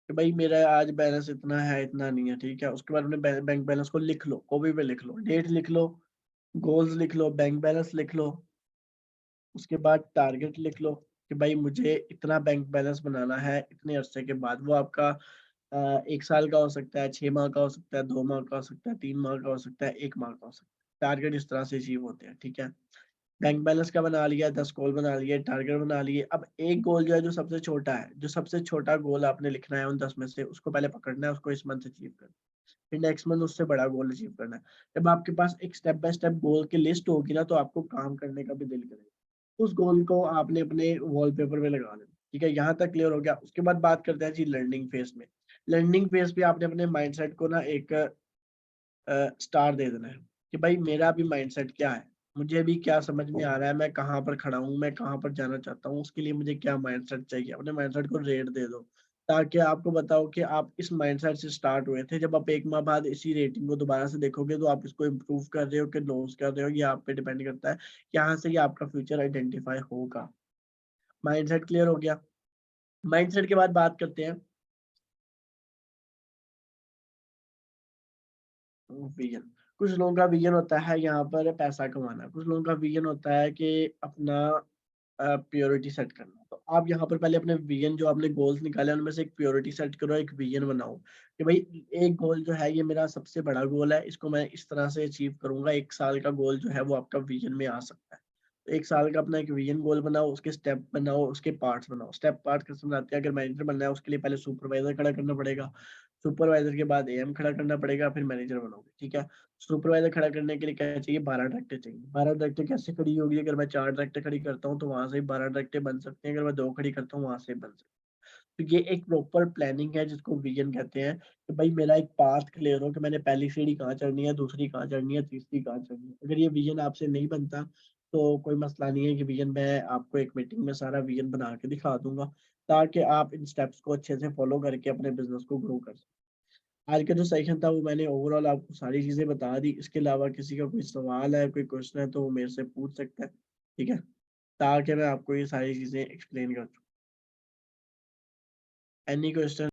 S1: कि भाई मेरा आज बैलेंस इतना है, इतना नहीं है, ठीक है। उसके बाद अपने बैंक बैलेंस को लिख लो, कॉपी पे लिख लो, डेट लिख लो, गोल्स लिख लो, बैंक बैलेंस लिख लो। उसके बाद टारगेट लिख लो कि भाई मुझे इतना बैंक बैलेंस बनाना है इतने अरसे के बाद। वो आपका 1 साल का हो सकता है, 6 माह का हो सकता है, 2 माह का हो सकता है, 3 माह का हो सकता है, 1 माह का हो सकता है। टारगेट इस तरह से अचीव होते हैं, ठीक है। बैंक बैलेंस का बना लिया, 10 गोल बना लिए, टारगेट बना लिए। अब एक गोल जो है जो सबसे छोटा है, जो सबसे छोटा गोल आपने लिखना है उन 10 में से, उसको पहले पकड़ना है, उसको इस मंथ अचीव करना है। फिर नेक्स्ट मंथ उससे बड़ा गोल अचीव करना है। जब आपके पास एक स्टेप बाय स्टेप गोल की लिस्ट होगी ना, तो आपको काम करने का भी दिल करेगा। उस गोल को आपने अपने वॉलपेपर पे लगा लेना। ठीक है, यहाँ तक क्लियर हो गया। उसके बाद बात करते हैं जी लर्निंग फेज में। लर्निंग फेज पे आपने अपने माइंडसेट को ना एक स्टार दे देना है कि भाई मेरा भी माइंडसेट क्या है, मुझे भी क्या समझ में आ रहा है, मैं कहाँ पर खड़ा हूँ, मैं कहाँ पर जाना चाहता हूँ, उसके लिए मुझे क्या माइंडसेट चाहिए। अपने माइंडसेट को रेट दे दो, ताकि आपको बताओ कि आप इस माइंडसेट से स्टार्ट हुए थे। जब आप 1 माह बाद इसी रेटिंग को दोबारा से देखोगे, तो आप इसको इम्प्रूव कर रहे हो कि लॉस कर रहे हो, ये आप पे डिपेंड करता है। यहाँ से ही आपका फ्यूचर आइडेंटिफाई होगा। माइंडसेट क्लियर हो गया। माइंडसेट के बाद बात करते हैं विजन। कुछ लोगों का विजन होता है यहाँ पर पैसा कमाना, कुछ लोगों का विजन होता है कि अपना प्योरिटी सेट करना। तो आप यहाँ पर पहले अपने विजन, जो आपने गोल्स निकाले उनमें से एक प्योरिटी सेट करो, एक विजन बनाओ कि भाई एक गोल जो है ये मेरा सबसे बड़ा गोल है, इसको मैं इस तरह से अचीव करूंगा। 1 साल का गोल जो है वो आपका विजन में आ सकता है। तो 1 साल का अपना एक विजन गोल बनाओ, उसके स्टेप बनाओ, उसके पार्ट्स बनाओ। स्टेप पार्ट कैसे बनाते हैं? अगर मैनेजर बनना है उसके लिए पहले सुपरवाइजर खड़ा करना पड़ेगा, सुपरवाइजर के बाद एएम खड़ा करना पड़ेगा, फिर मैनेजर बनोगे। ठीक है, सुपरवाइजर खड़ा करने के लिए क्या चाहिए? 12 डायरेक्टर चाहिए। 12 डायरेक्टर कैसे खड़ी होगी? अगर मैं 4 डायरेक्टर खड़ी करता हूँ तो वहां से 12 डायरेक्टर बन सकते हैं, अगर मैं 2 खड़ी करता हूँ वहां से बन सकते हैं। तो ये एक प्रॉपर प्लानिंग है जिसको विजन कहते हैं कि भाई मेरा एक पाथ क्लियर हो कि मैंने पहली सीढ़ी कहाँ चढ़नी है, दूसरी कहाँ चढ़नी है, तीसरी कहाँ चढ़नी है। अगर ये विजन आपसे नहीं बनता तो कोई मसला नहीं है कि विजन मैं आपको एक मीटिंग में सारा विजन बना के दिखा दूंगा, ताकि आप इन स्टेप्स को अच्छे से फॉलो करके अपने बिजनेस को ग्रो कर सकें। आज का जो सेशन था वो मैंने ओवरऑल आपको सारी चीजें बता दी। इसके अलावा किसी का कोई सवाल है, कोई क्वेश्चन है, तो वो मेरे से पूछ सकता है। ठीक है, ताकि मैं आपको ये सारी चीजें एक्सप्लेन कर दूँ। Any question?